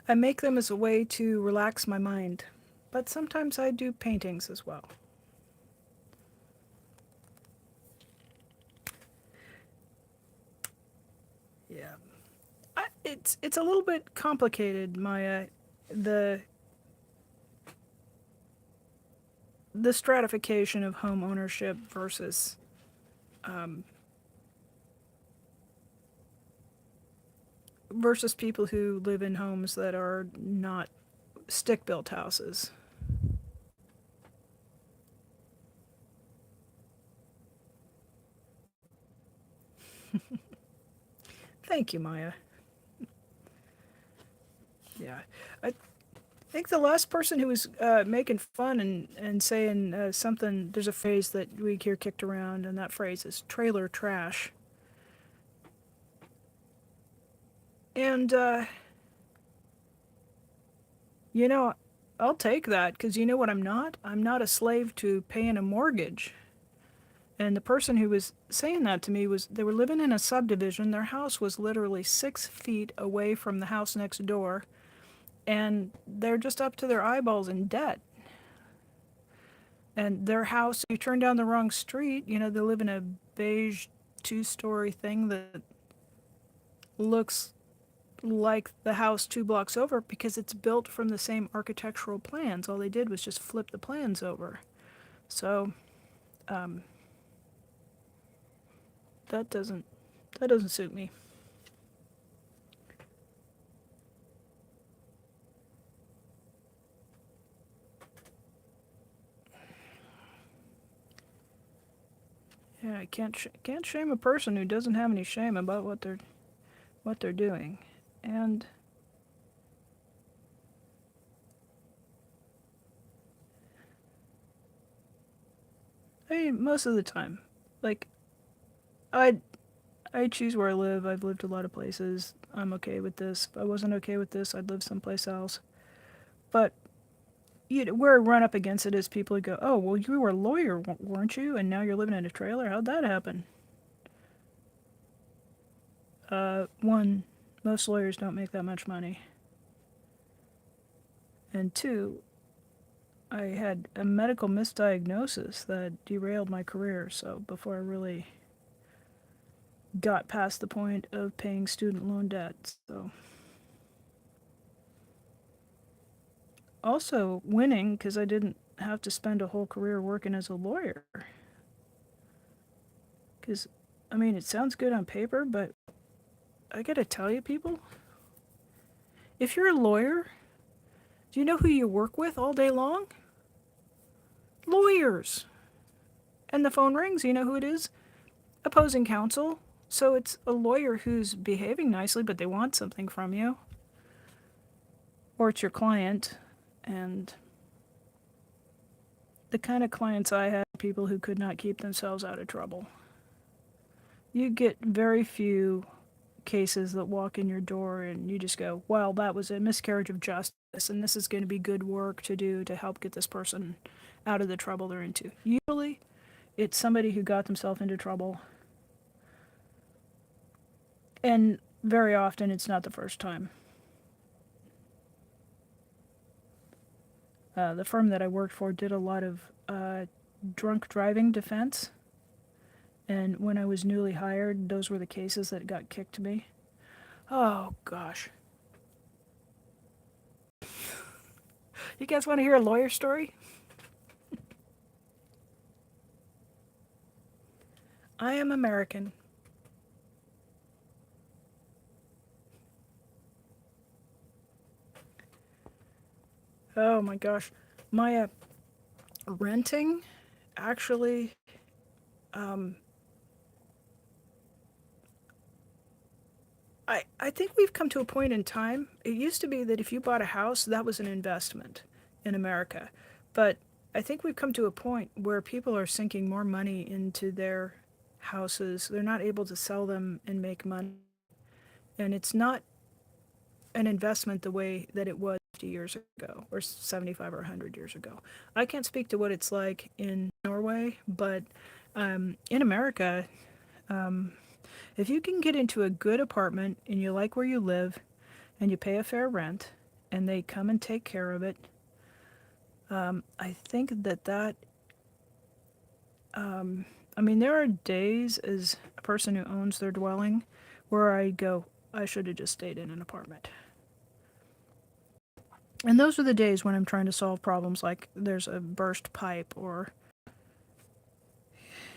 I make them as a way to relax my mind, but sometimes I do paintings as well. Yeah. It's a little bit complicated, Maya. The the stratification of home ownership um, versus people who live in homes that are not stick built houses. Thank you, Maya. Yeah. I think the last person who was making fun and saying something, there's a phrase that we hear kicked around, and that phrase is trailer trash. And, you know, I'll take that because you know what I'm not? I'm not a slave to paying a mortgage. And the person who was saying that to me was they were living in a subdivision. Their house was literally 6 feet away from the house next door, and they're just up to their eyeballs in debt. And their house, you turn down the wrong street, you know, they live in a beige 2-story thing that looks like the house 2 blocks over because it's built from the same architectural plans. All they did was just flip the plans over. So um, that doesn't suit me. Yeah, I can't shame a person who doesn't have any shame about what they're doing, and I mean most of the time, like I I choose where I live. I've lived a lot of places. I'm okay with this. If I wasn't okay with this, I'd live someplace else. But you know, where I run up against it is people who go, "Oh, well, you were a lawyer, weren't you? And now you're living in a trailer. How'd that happen?" One, most lawyers don't make that much money, and two, I had a medical misdiagnosis that derailed my career. So before I really got past the point of paying student loan debt, so also winning because I didn't have to spend a whole career working as a lawyer. Because, I mean, it sounds good on paper, but I gotta tell you, people, if you're a lawyer, do you know who you work with all day long? Lawyers. And the phone rings, you know who it is? Opposing counsel. So it's a lawyer who's behaving nicely, but they want something from you. Or it's your client. And the kind of clients I had, people who could not keep themselves out of trouble. You get very few cases that walk in your door and you just go, well, that was a miscarriage of justice, and this is going to be good work to do to help get this person out of the trouble they're into. Usually, it's somebody who got themselves into trouble, and very often it's not the first time. The firm that I worked for did a lot of drunk driving defense, and when I was newly hired, those were the cases that got kicked to me. Oh, gosh. You guys want to hear a lawyer story? I am American. Oh my gosh. My renting actually, um, I think we've come to a point in time. It used to be that if you bought a house, that was an investment in America. But I think we've come to a point where people are sinking more money into their houses. They're not able to sell them and make money. And it's not an investment the way that it was 50 years ago or 75 or 100 years ago. I can't speak to what it's like in Norway, but in America, um, if you can get into a good apartment and you like where you live and you pay a fair rent and they come and take care of it, I think that I mean, there are days as a person who owns their dwelling where I go, I should have just stayed in an apartment. And those are the days when I'm trying to solve problems like there's a burst pipe or,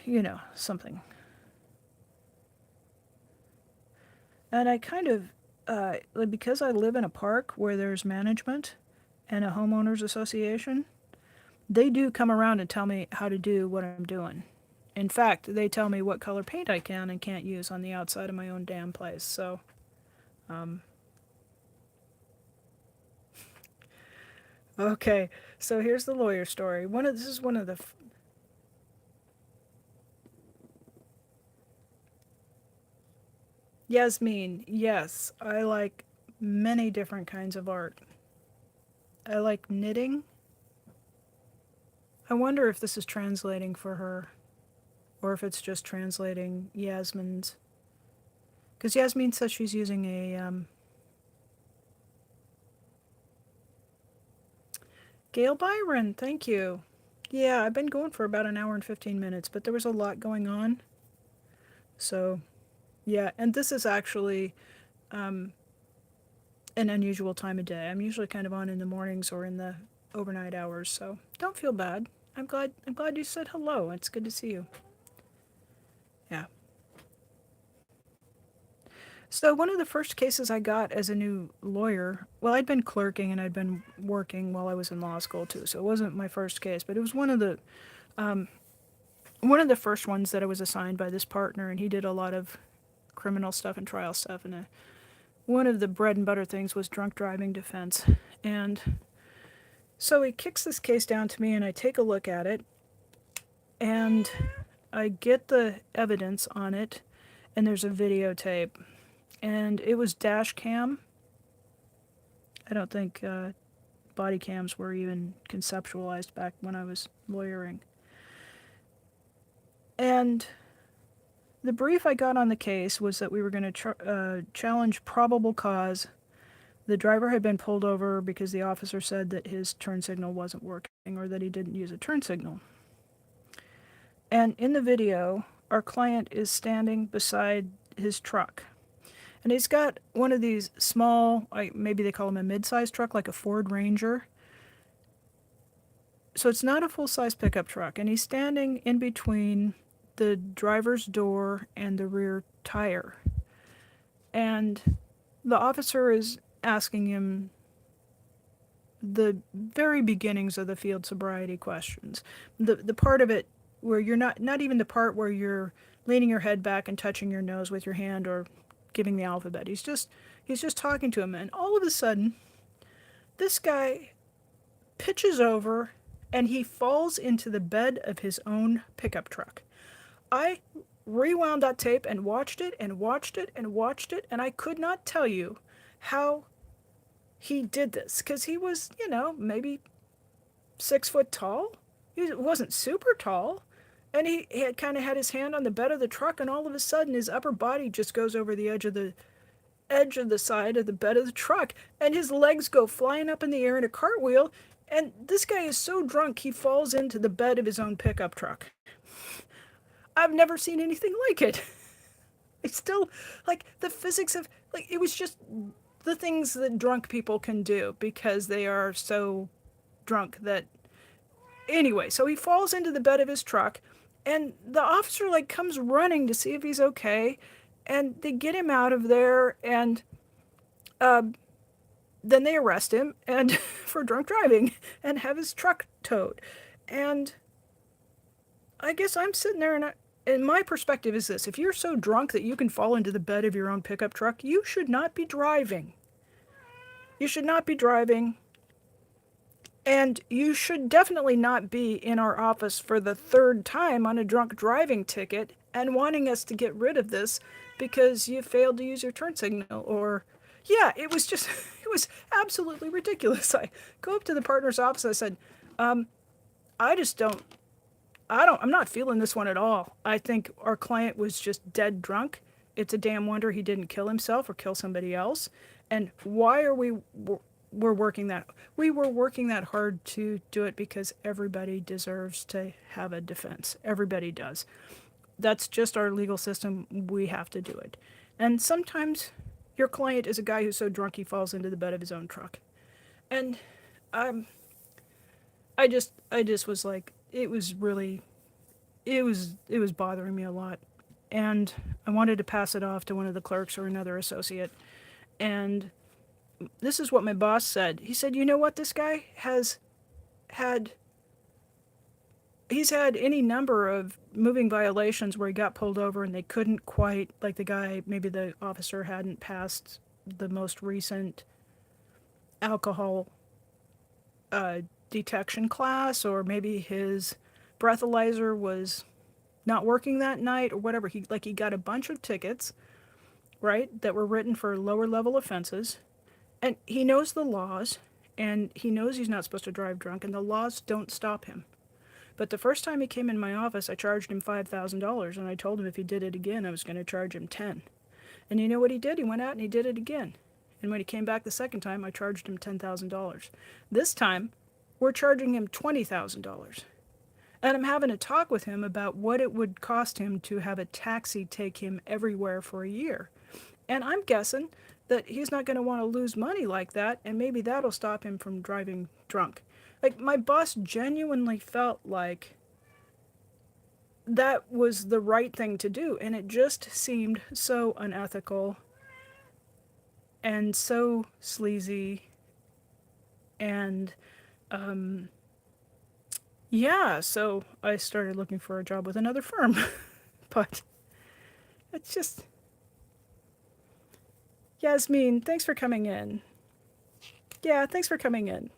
you know, something. And I kind of, because I live in a park where there's management and a homeowners association, they do come around and tell me how to do what I'm doing. In fact, they tell me what color paint I can and can't use on the outside of my own damn place. So, um, okay. So here's the lawyer story. This is one of the Yasmin. Yes, I like many different kinds of art. I like knitting. I wonder if this is translating for her, or if it's just translating Yasmin's. Because Yasmin says she's using a Gail Byron. Thank you. Yeah, I've been going for about an hour and 15 minutes, but there was a lot going on. So, yeah, and this is actually um, an unusual time of day. I'm usually kind of on in the mornings or in the overnight hours, so don't feel bad. I'm glad you said hello. It's good to see you. Yeah. So one of the first cases I got as a new lawyer, well, I'd been clerking and I'd been working while I was in law school too, so it wasn't my first case, but it was um, one of the first ones that I was assigned by this partner, and he did a lot of criminal stuff and trial stuff, and one of the bread and butter things was drunk driving defense. And so he kicks this case down to me, and I take a look at it, and I get the evidence on it, and there's a videotape, and it was dash cam. I don't think body cams were even conceptualized back when I was lawyering. And the brief I got on the case was that we were going to challenge probable cause. The driver had been pulled over because the officer said that his turn signal wasn't working or that he didn't use a turn signal. And in the video, our client is standing beside his truck. And he's got one of these small, maybe they call him a mid-sized truck, like a Ford Ranger. So it's not a full-size pickup truck. And he's standing in between the driver's door and the rear tire. And the officer is asking him the very beginnings of the field sobriety questions. The part of it where you're not even the part where you're leaning your head back and touching your nose with your hand or giving the alphabet. He's just talking to him, and all of a sudden this guy pitches over and he falls into the bed of his own pickup truck. I rewound that tape and watched it and watched it and watched it, and I could not tell you how he did this, because he was, maybe 6 foot tall. He wasn't super tall, and he had kind of had his hand on the bed of the truck, and all of a sudden his upper body just goes over the edge of the side of the bed of the truck, and his legs go flying up in the air in a cartwheel, and this guy is so drunk he falls into the bed of his own pickup truck. I've never seen anything like it. It's still, like, the physics of, like, it was just the things that drunk people can do because they are so drunk that, anyway, so he falls into the bed of his truck, and the officer, like, comes running to see if he's okay, and they get him out of there, and then they arrest him and for drunk driving and have his truck towed. And I guess I'm sitting there, and my perspective is this: if you're so drunk that you can fall into the bed of your own pickup truck, you should not be driving. You should not be driving. And you should definitely not be in our office for the third time on a drunk driving ticket and wanting us to get rid of this because you failed to use your turn signal. Or, yeah, it was just, it was absolutely ridiculous. I go up to the partner's office. I said, I just I'm not feeling this one at all. I think our client was just dead drunk. It's a damn wonder he didn't kill himself or kill somebody else. And why are we're working that? We were working that hard to do it because everybody deserves to have a defense. Everybody does. That's just our legal system. We have to do it. And sometimes your client is a guy who's so drunk he falls into the bed of his own truck. And I just was like, it was bothering me a lot. And I wanted to pass it off to one of the clerks or another associate. And this is what my boss said. He said, you know what, this guy has he's had any number of moving violations where he got pulled over and they couldn't quite, like the guy, maybe the officer hadn't passed the most recent alcohol uh, detection class, or maybe his breathalyzer was not working that night or whatever. He got a bunch of tickets, right, that were written for lower level offenses, and he knows the laws, and he knows he's not supposed to drive drunk, and the laws don't stop him. But the first time he came in my office, I charged him $5,000, and I told him if he did it again, I was going to charge him 10. And you know what he did? He went out and he did it again. And when he came back the second time, I charged him $10,000. This time, we're charging him $20,000. And I'm having a talk with him about what it would cost him to have a taxi take him everywhere for a year. And I'm guessing that he's not going to want to lose money like that, and maybe that'll stop him from driving drunk. Like, my boss genuinely felt like that was the right thing to do, and it just seemed so unethical and so sleazy. And yeah, so I started looking for a job with another firm. But it's just, Yasmin, thanks for coming in. Yeah, thanks for coming in.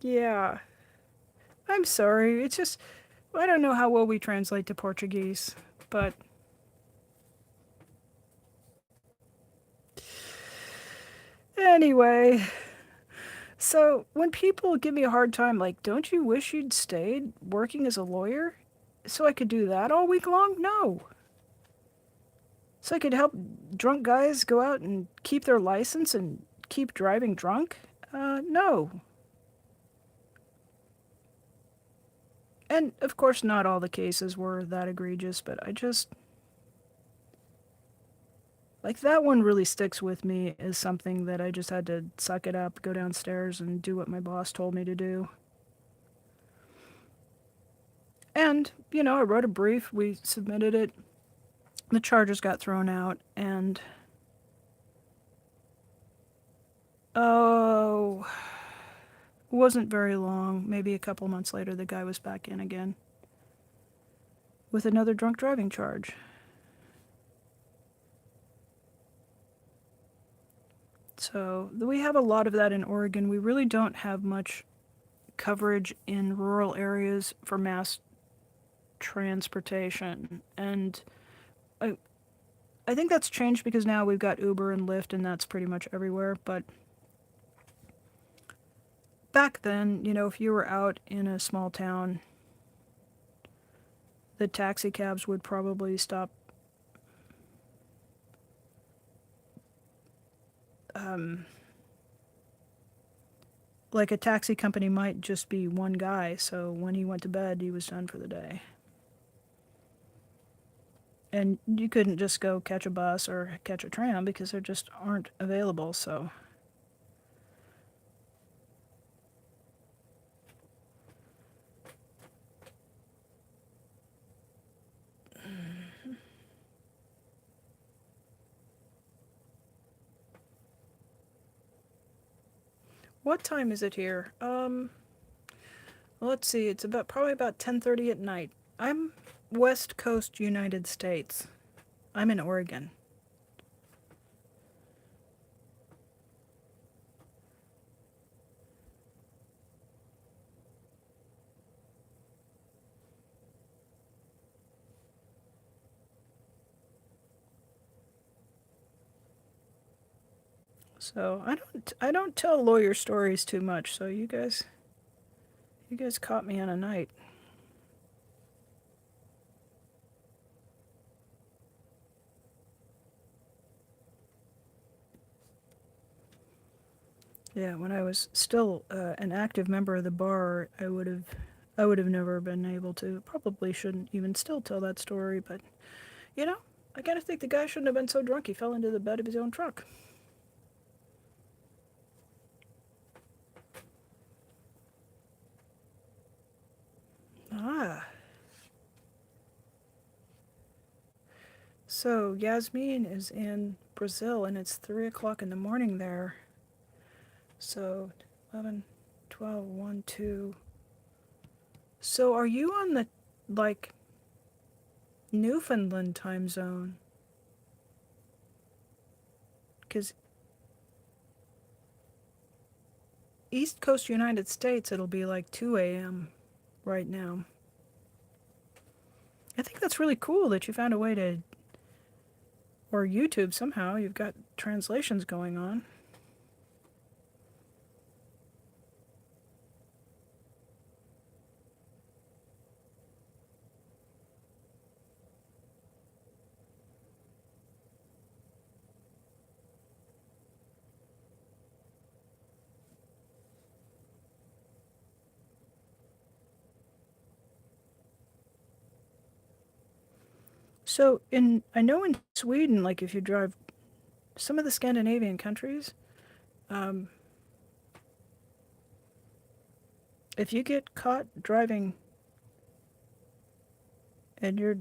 Yeah, I'm sorry. It's just, I don't know how well we translate to Portuguese, but anyway. So when people give me a hard time, like, don't you wish you'd stayed working as a lawyer so I could do that all week long? No. So I could help drunk guys go out and keep their license and keep driving drunk? No. And of course, not all the cases were that egregious, but I just, like, that one really sticks with me as something that I just had to suck it up, go downstairs, and do what my boss told me to do. And, you know, I wrote a brief, we submitted it, the charges got thrown out, and oh, it wasn't very long. Maybe a couple months later, the guy was back in again with another drunk driving charge. So we have a lot of that in Oregon. We really don't have much coverage in rural areas for mass transportation. And I think that's changed because now we've got Uber and Lyft, and that's pretty much everywhere. But back then, you know, if you were out in a small town, the taxi cabs would probably stop. Like, a taxi company might just be one guy, so when he went to bed, he was done for the day. And you couldn't just go catch a bus or catch a tram because there just aren't available, so. What time is it here? Let's see, it's probably about 10:30 at night. I'm West Coast United States. I'm in Oregon. So I don't tell lawyer stories too much, so you guys caught me on a night. Yeah, when I was still an active member of the bar, I would have never been able to. Probably shouldn't even still tell that story, but you know, I gotta think the guy shouldn't have been so drunk he fell into the bed of his own truck. Ah. So Yasmin is in Brazil and it's 3 o'clock in the morning there. So 11, 12, 1, 2. So are you on the, like, Newfoundland time zone? Because East Coast United States, it'll be like 2 a.m. right now. I think that's really cool that you found a way to, or YouTube somehow, you've got translations going on. So I know in Sweden, like if you drive some of the Scandinavian countries, um, if you get caught driving and your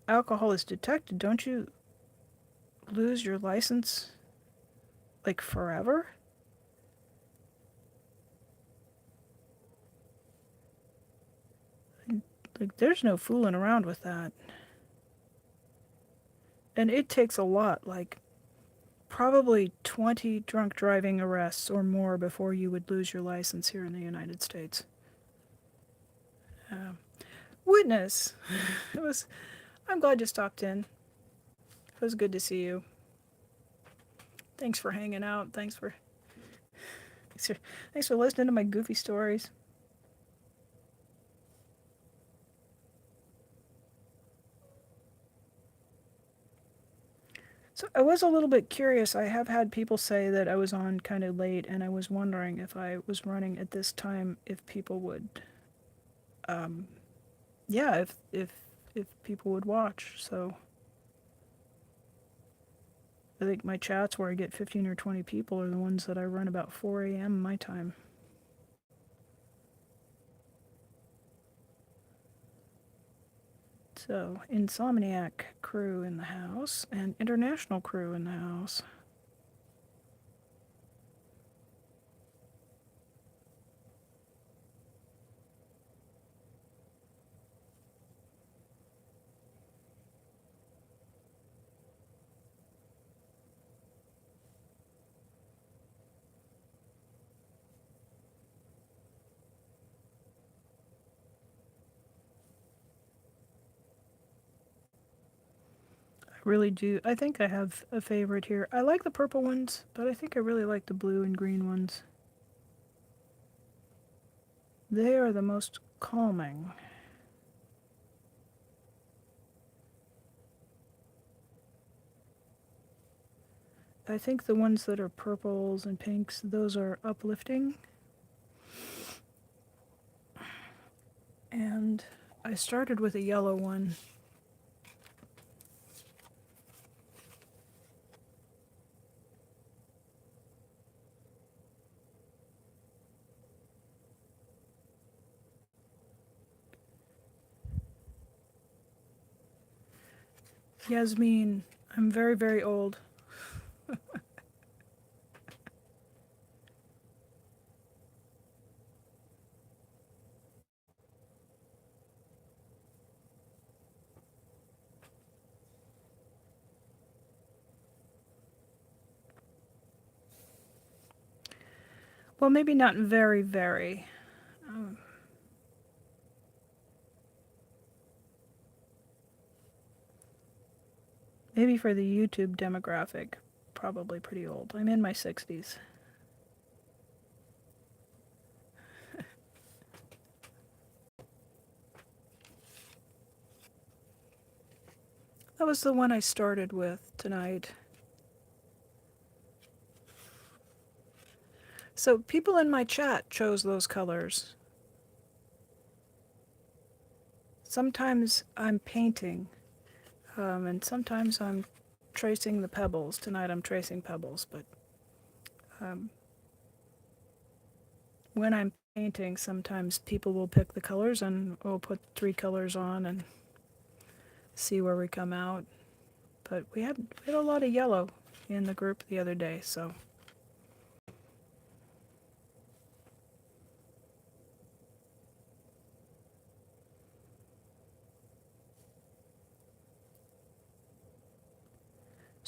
alcohol is detected, don't you lose your license like forever? Like there's no fooling around with that. And it takes a lot, like probably 20 drunk driving arrests or more before you would lose your license here in the United States. Uh, Witness, it was. I'm glad you stopped in. It was good to see you. Thanks for hanging out. Thanks for listening to my goofy stories. So I was a little bit curious. I have had people say that I was on kind of late, and I was wondering if I was running at this time, if people would, um, yeah, if people would watch. So I think my chats where I get 15 or 20 people are the ones that I run about 4 a.m. my time. So, Insomniac crew in the house and international crew in the house. I really do. I think I have a favorite here. I like the purple ones, but I think I really like the blue and green ones. They are the most calming. I think the ones that are purples and pinks, those are uplifting. And I started with a yellow one. Yasmin, I'm very, very old. Well, maybe not very, very. Um, Maybe for the YouTube demographic, probably pretty old. I'm in my 60s. That was the one I started with tonight. So people in my chat chose those colors. Sometimes I'm painting, and sometimes I'm tracing the pebbles. Tonight I'm tracing pebbles, but um, when I'm painting, sometimes people will pick the colors and we'll put 3 colors on and see where we come out. But we had a lot of yellow in the group the other day, so.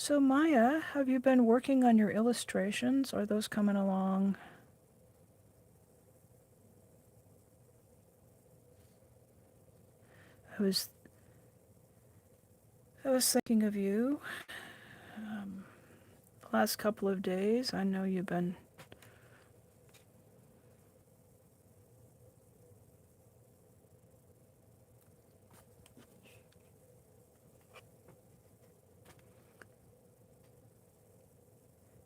So Maya, have you been working on your illustrations? Are those coming along? I was thinking of you the last couple of days. I know you've been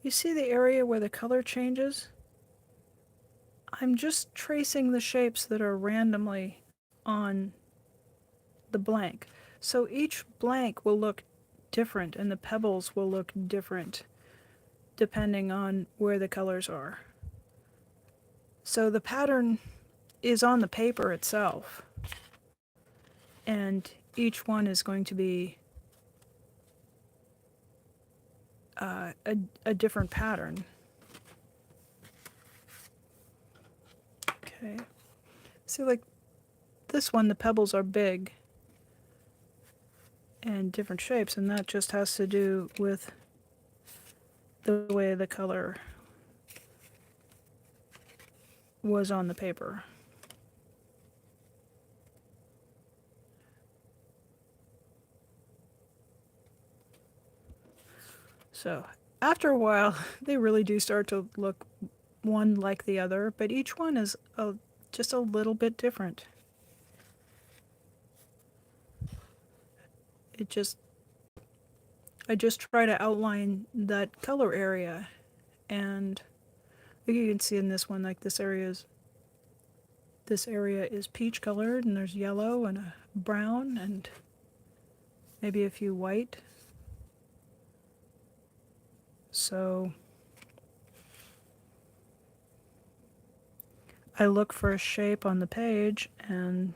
You see the area where the color changes? I'm just tracing the shapes that are randomly on the blank. So each blank will look different and the pebbles will look different depending on where the colors are. So the pattern is on the paper itself, and each one is going to be a different pattern. Okay. See, like this one, the pebbles are big and different shapes, and that just has to do with the way the color was on the paper. So after a while, they really do start to look one like the other, but each one is just a little bit different. I just try to outline that color area, and you can see in this one, like this area is peach colored, and there's yellow and a brown and maybe a few white. So I look for a shape on the page and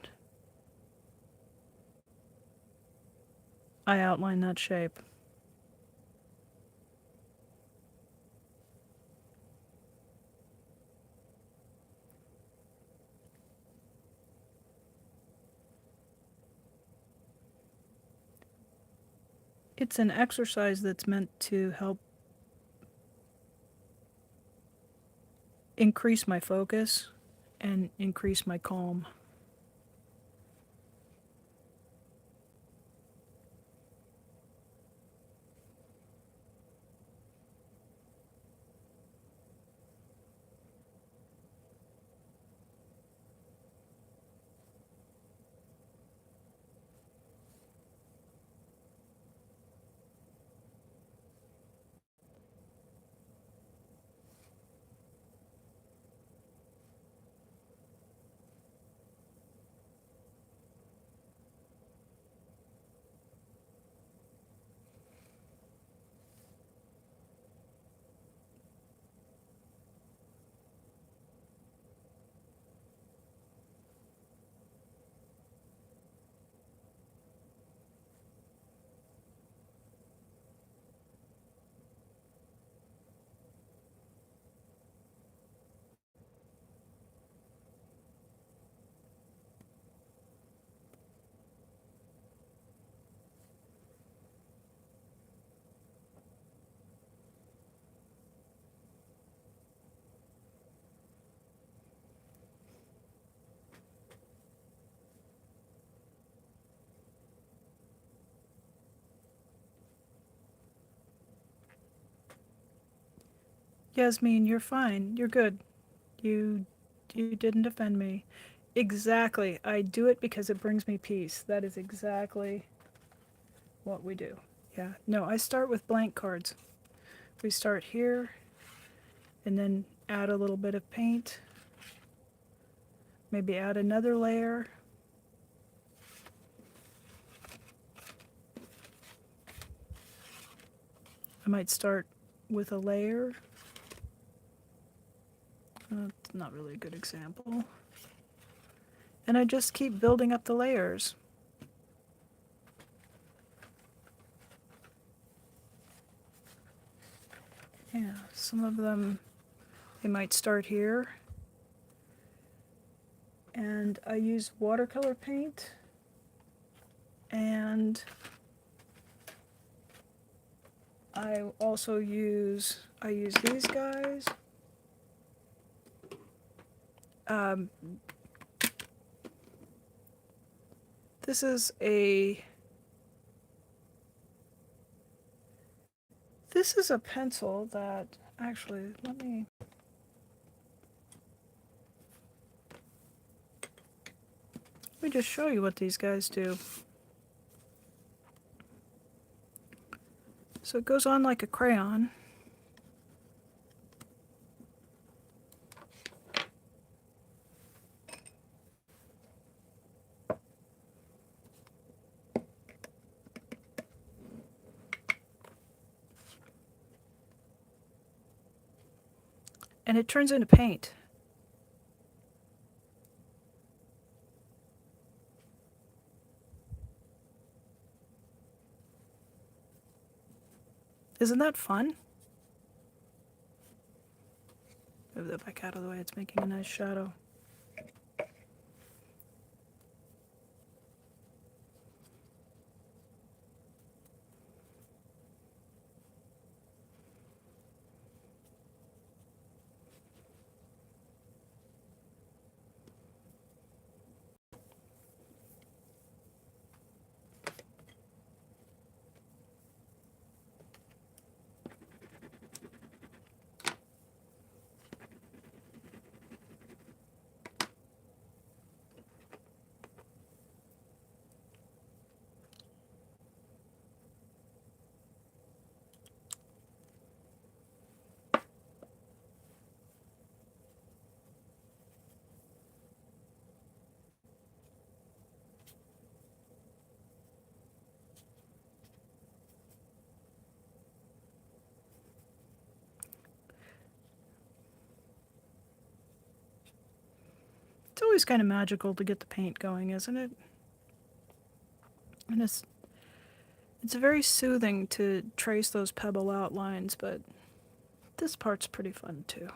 I outline that shape. It's an exercise that's meant to help increase my focus and increase my calm. Yasmin, you're fine. You're good. You you didn't offend me. Exactly. I do it because it brings me peace. That is exactly what we do. Yeah. No, I start with blank cards. We start here and then add a little bit of paint. Maybe add another layer. I might start with a layer. That's not really a good example. And I just keep building up the layers. Yeah, some of them, they might start here. And I use watercolor paint and I also use these guys. This is a pencil that actually, let me just show you what these guys do. So it goes on like a crayon. And it turns into paint. Isn't that fun? Move that back out of the way, it's making a nice shadow. It's always kind of magical to get the paint going, isn't it? And it's very soothing to trace those pebble outlines, but this part's pretty fun too.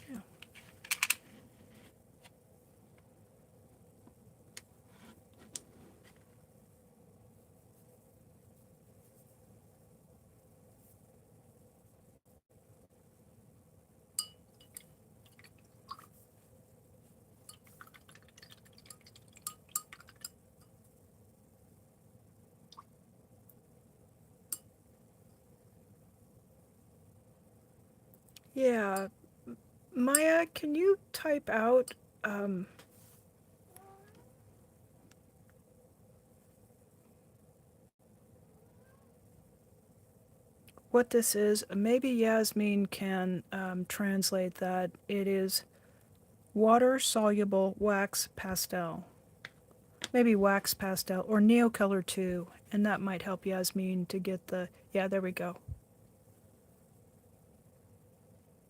Yeah. Yeah. Maya, can you type out what this is? Maybe Yasmin can translate that. It is water-soluble wax pastel. Maybe wax pastel or Neocolor 2, and that might help Yasmin to get the... Yeah, there we go.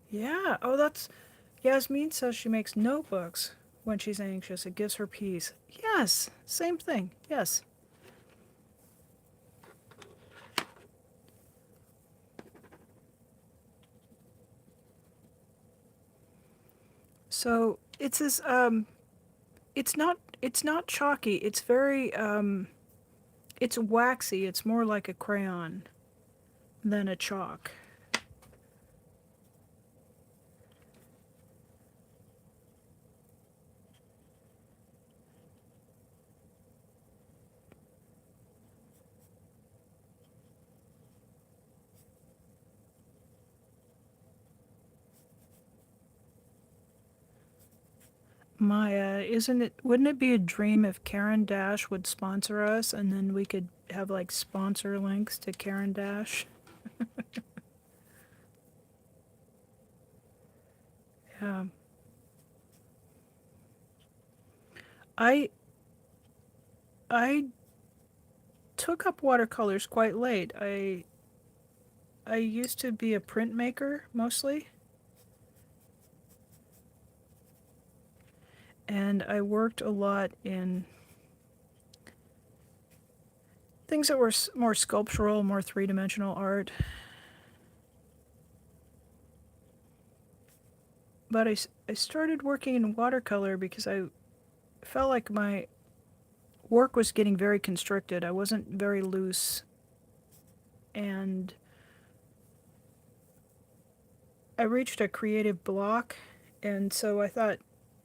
Yeah, oh, that's... Yasmin says she makes notebooks when she's anxious. It gives her peace. Yes, same thing, yes. So, it's this, it's not chalky, it's very, it's waxy, it's more like a crayon than a chalk. Maya, wouldn't it be a dream if Karen Dash would sponsor us and then we could have like sponsor links to Karen Dash? Yeah. I I took up watercolors quite late. I used to be a printmaker mostly, and I worked a lot in things that were more sculptural, more three-dimensional art. But I started working in watercolor because I felt like my work was getting very constricted. I wasn't very loose, and I reached a creative block, and so I thought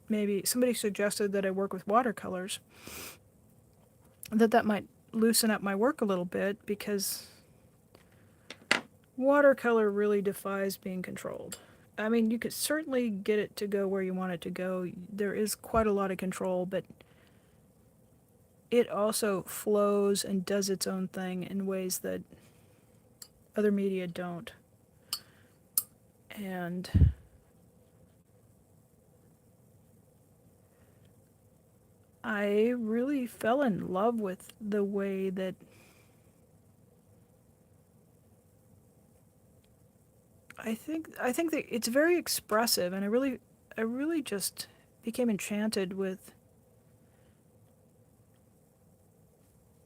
maybe somebody suggested that I work with watercolors, that might loosen up my work a little bit, because watercolor really defies being controlled. I mean, you could certainly get it to go where you want it to go. There is quite a lot of control, but it also flows and does its own thing in ways that other media don't. And I really fell in love with the way that I think that it's very expressive, and I really just became enchanted with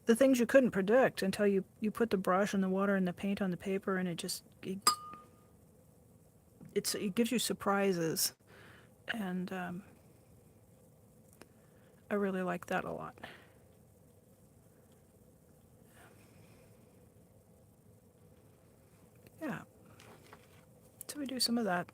the things you couldn't predict until you put the brush and the water and the paint on the paper, and it gives you surprises, and I really like that a lot. Yeah, so we do some of that.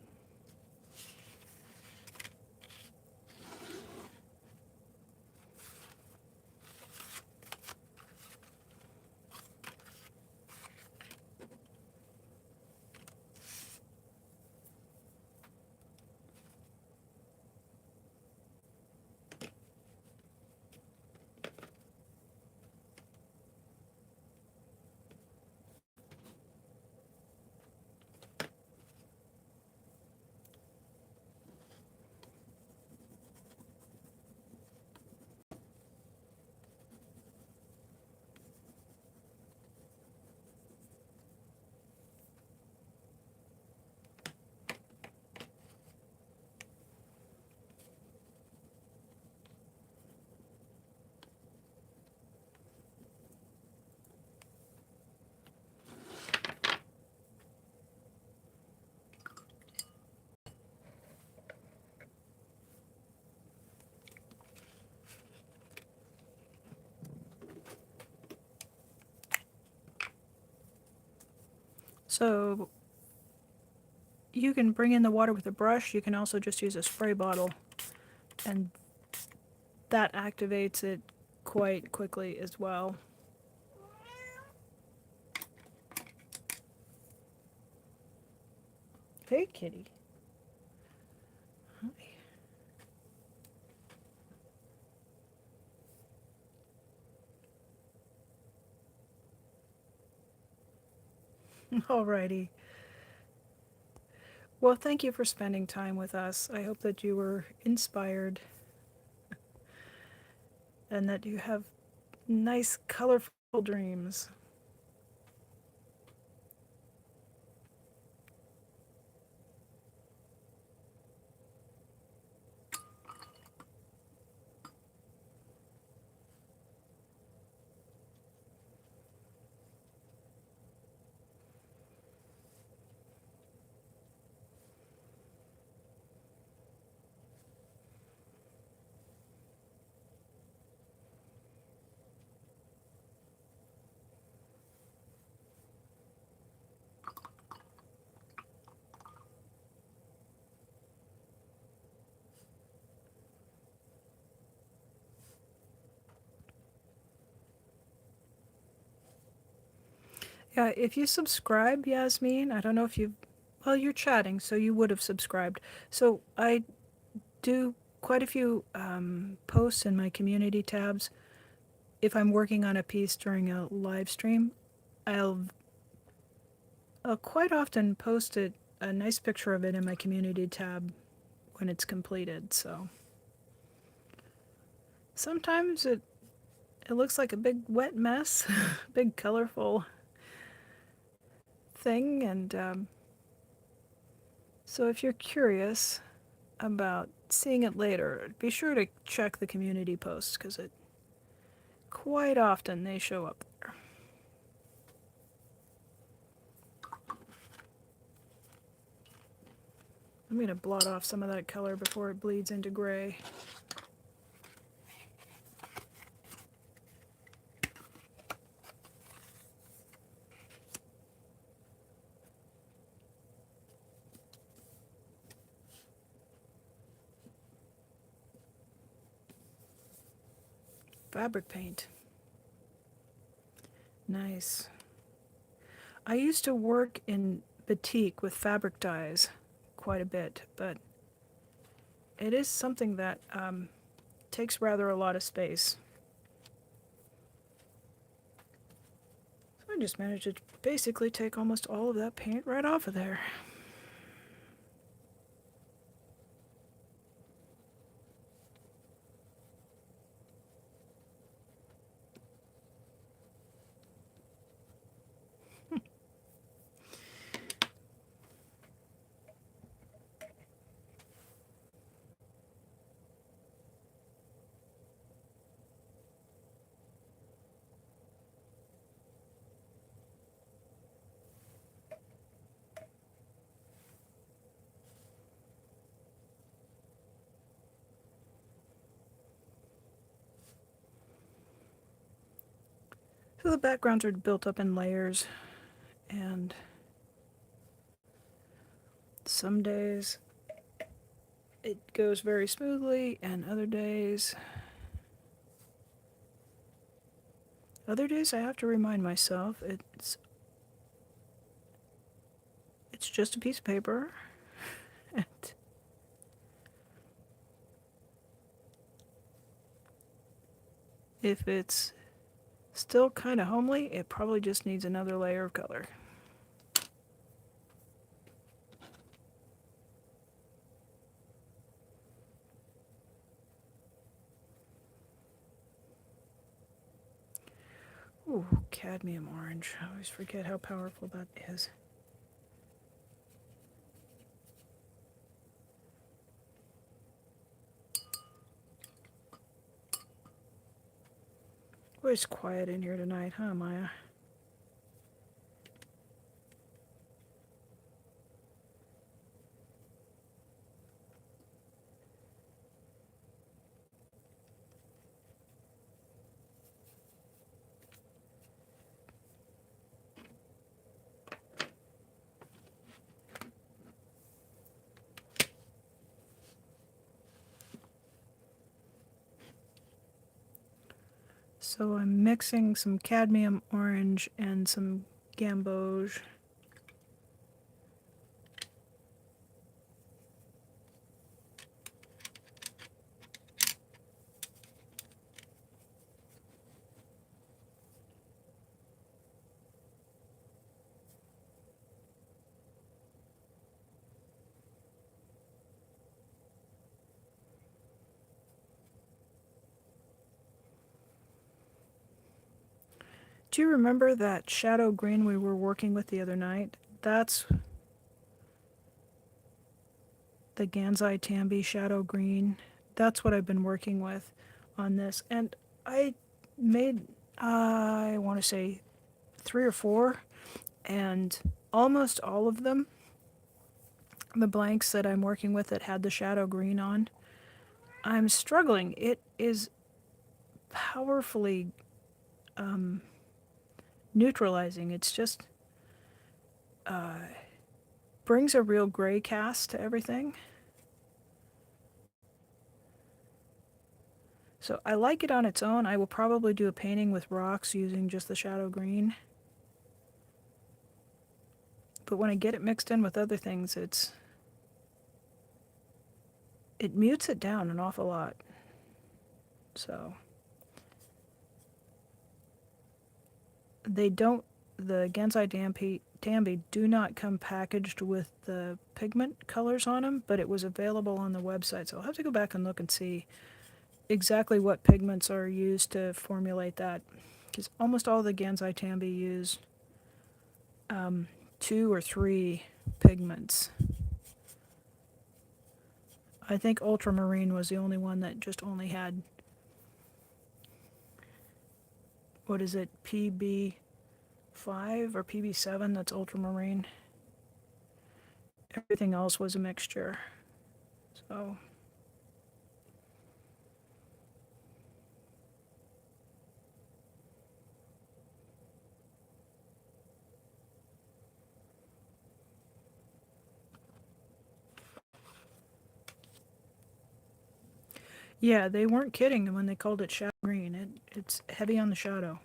So you can bring in the water with a brush. You can also just use a spray bottle, and that activates it quite quickly as well. Hey, kitty. Hi. Alrighty. Well, thank you for spending time with us. I hope that you were inspired and that you have nice, colorful dreams. Yeah, if you subscribe, Yasmin, I don't know if you've, well, you're chatting, so you would have subscribed. So I do quite a few posts in my community tabs. If I'm working on a piece during a live stream, I'll quite often post a nice picture of it in my community tab when it's completed. So sometimes it looks like a big wet mess, big colorful thing, and so if you're curious about seeing it later, be sure to check the community posts, because it quite often they show up there. I'm going to blot off some of that color before it bleeds into gray. fabric paint. Nice. I used to work in batik with fabric dyes quite a bit, but it is something that takes rather a lot of space. So I just managed to basically take almost all of that paint right off of there. So the backgrounds are built up in layers, and some days it goes very smoothly, and other days I have to remind myself it's just a piece of paper. And if it's still kind of homely, it probably just needs another layer of color. Ooh, cadmium orange. I always forget how powerful that is. Boy, it's quiet in here tonight, huh, Maya? So I'm mixing some cadmium orange and some gamboge. Do you remember that shadow green we were working with the other night? That's the Gansai Tambi shadow green. That's what I've been working with on this. And I made, I want to say 3 or 4, and almost all of them, the blanks that I'm working with that had the shadow green on, I'm struggling. It is powerfully neutralizing. It's just brings a real gray cast to everything. So I like it on its own. I will probably do a painting with rocks using just the shadow green. But when I get it mixed in with other things, it mutes it down an awful lot. So they don't, the Gansai Tambi do not come packaged with the pigment colors on them, but it was available on the website. So I'll have to go back and look and see exactly what pigments are used to formulate that, because almost all the Gansai Tambi use 2 or 3 pigments. I think ultramarine was the only one that just only had, what is it, PB5 or PB7, that's ultramarine. Everything else was a mixture. So Yeah, they weren't kidding when they called it shadow green. It's heavy on the shadow.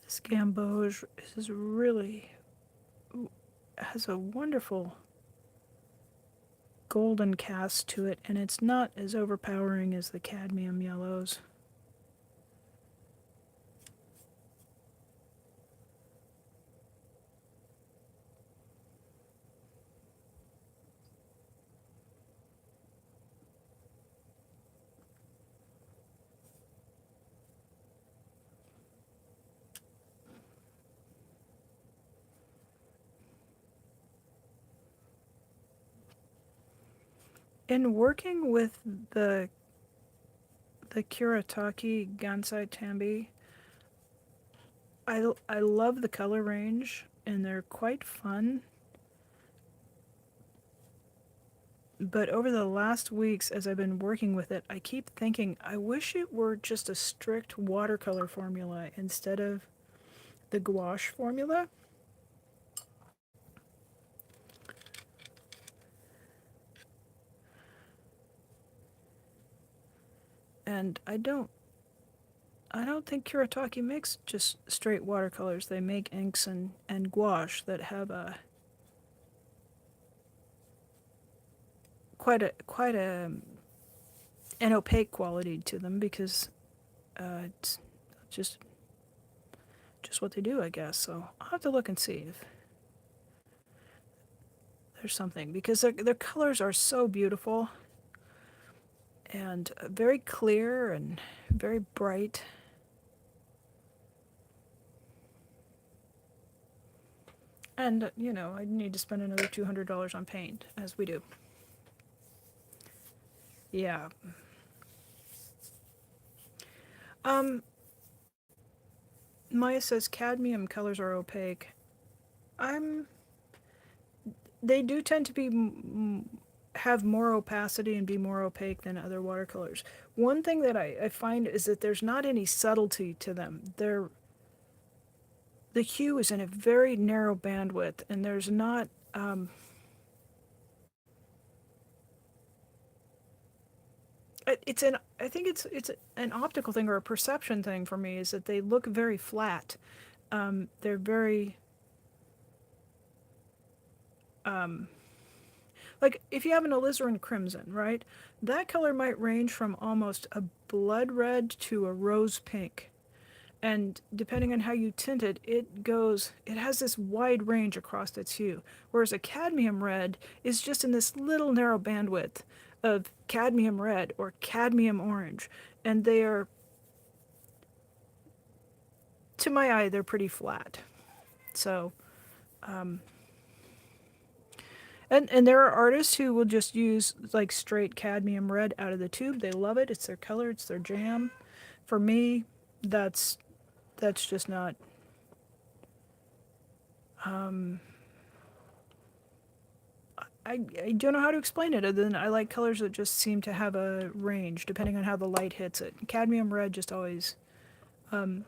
This gamboge is really has a wonderful golden cast to it, and it's not as overpowering as the cadmium yellows. In working with the Kuretake Gansai Tambi, I love the color range and they're quite fun. But over the last weeks, as I've been working with it, I keep thinking I wish it were just a strict watercolor formula instead of the gouache formula. And I don't think Kuretake makes just straight watercolors. They make inks and gouache that have a quite a an opaque quality to them because it's just what they do, I guess. So I'll have to look and see if there's something because their colors are so beautiful and very clear and very bright. And you know, I need to spend another $200 on paint, as we do. Yeah. Um, Maya says cadmium colors are opaque. I'm. They do tend to be have more opacity and be more opaque than other watercolors. One thing that I find is that there's not any subtlety to them. The hue is in a very narrow bandwidth, and there's not. It's an I think it's an optical thing or a perception thing for me is that they look very flat. They're very like if you have an alizarin crimson, right? That color might range from almost a blood red to a rose pink. And depending on how you tint it, it has this wide range across its hue. Whereas a cadmium red is just in this little narrow bandwidth of cadmium red or cadmium orange. And they are, to my eye, they're pretty flat. So, and there are artists who will just use like straight cadmium red out of the tube. They love it. It's their color. It's their jam. For me, that's just not. I don't know how to explain it other than I like colors that just seem to have a range depending on how the light hits it. Cadmium red just always, it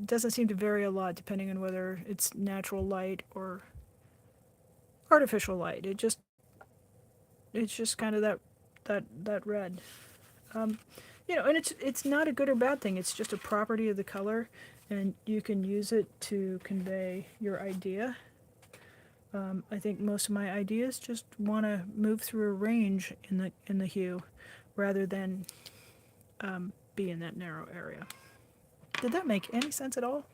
doesn't seem to vary a lot depending on whether it's natural light or artificial light. It's just kind of that red. And it's not a good or bad thing. It's just a property of the color, and you can use it to convey your idea. I think most of my ideas just want to move through a range in the hue, rather than be in that narrow area. Did that make any sense at all?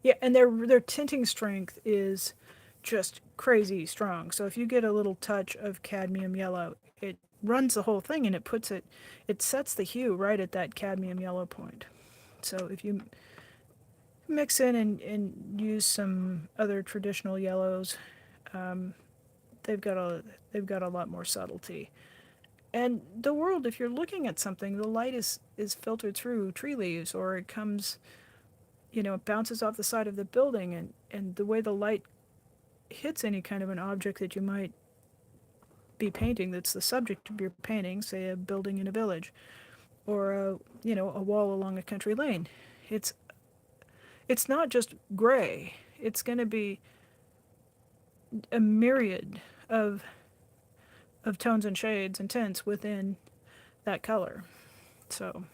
Yeah, and their tinting strength is just crazy strong. So if you get a little touch of cadmium yellow, it runs the whole thing and it sets the hue right at that cadmium yellow point. So if you mix in and use some other traditional yellows, um, they've got a they've got a lot more subtlety. And the world, if you're looking at something, the light is filtered through tree leaves, or it comes, it bounces off the side of the building, and the way the light hits any kind of an object that you might be painting that's the subject of your painting, say a building in a village, or a wall along a country lane. It's it's not just gray. It's going to be a myriad of tones and shades and tints within that color. So,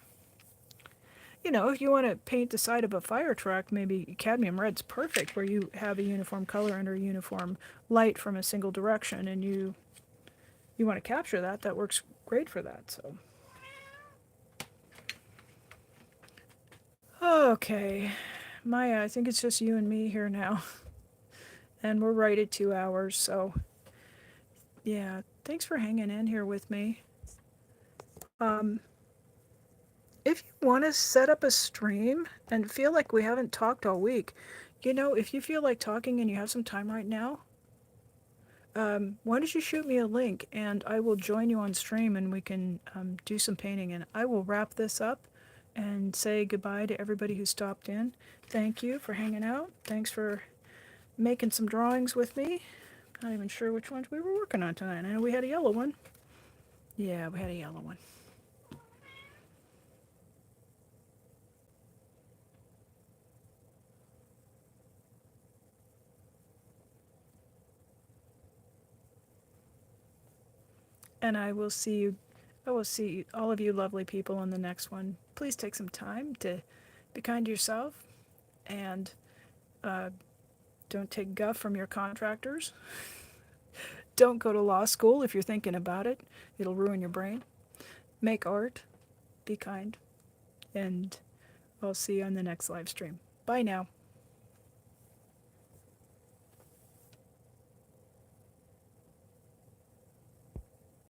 if you want to paint the side of a fire truck, maybe cadmium red's perfect, where you have a uniform color under a uniform light from a single direction, and you want to capture that. That works great for that. So, okay, Maya, I think it's just you and me here now, and we're right at 2 hours. So, yeah, thanks for hanging in here with me. Um, if you want to set up a stream and feel like we haven't talked all week, if you feel like talking and you have some time right now, why don't you shoot me a link and I will join you on stream and we can do some painting. And I will wrap this up and say goodbye to everybody who stopped in. Thank you for hanging out. Thanks for making some drawings with me. Not even sure which ones we were working on tonight. I know we had a yellow one. Yeah, we had a yellow one. And I will see all of you lovely people on the next one. Please take some time to be kind to yourself, and uh, don't take guff from your contractors. Don't go to law school if you're thinking about it. It'll ruin your brain. Make art. Be kind. And I'll see you on the next live stream. Bye now.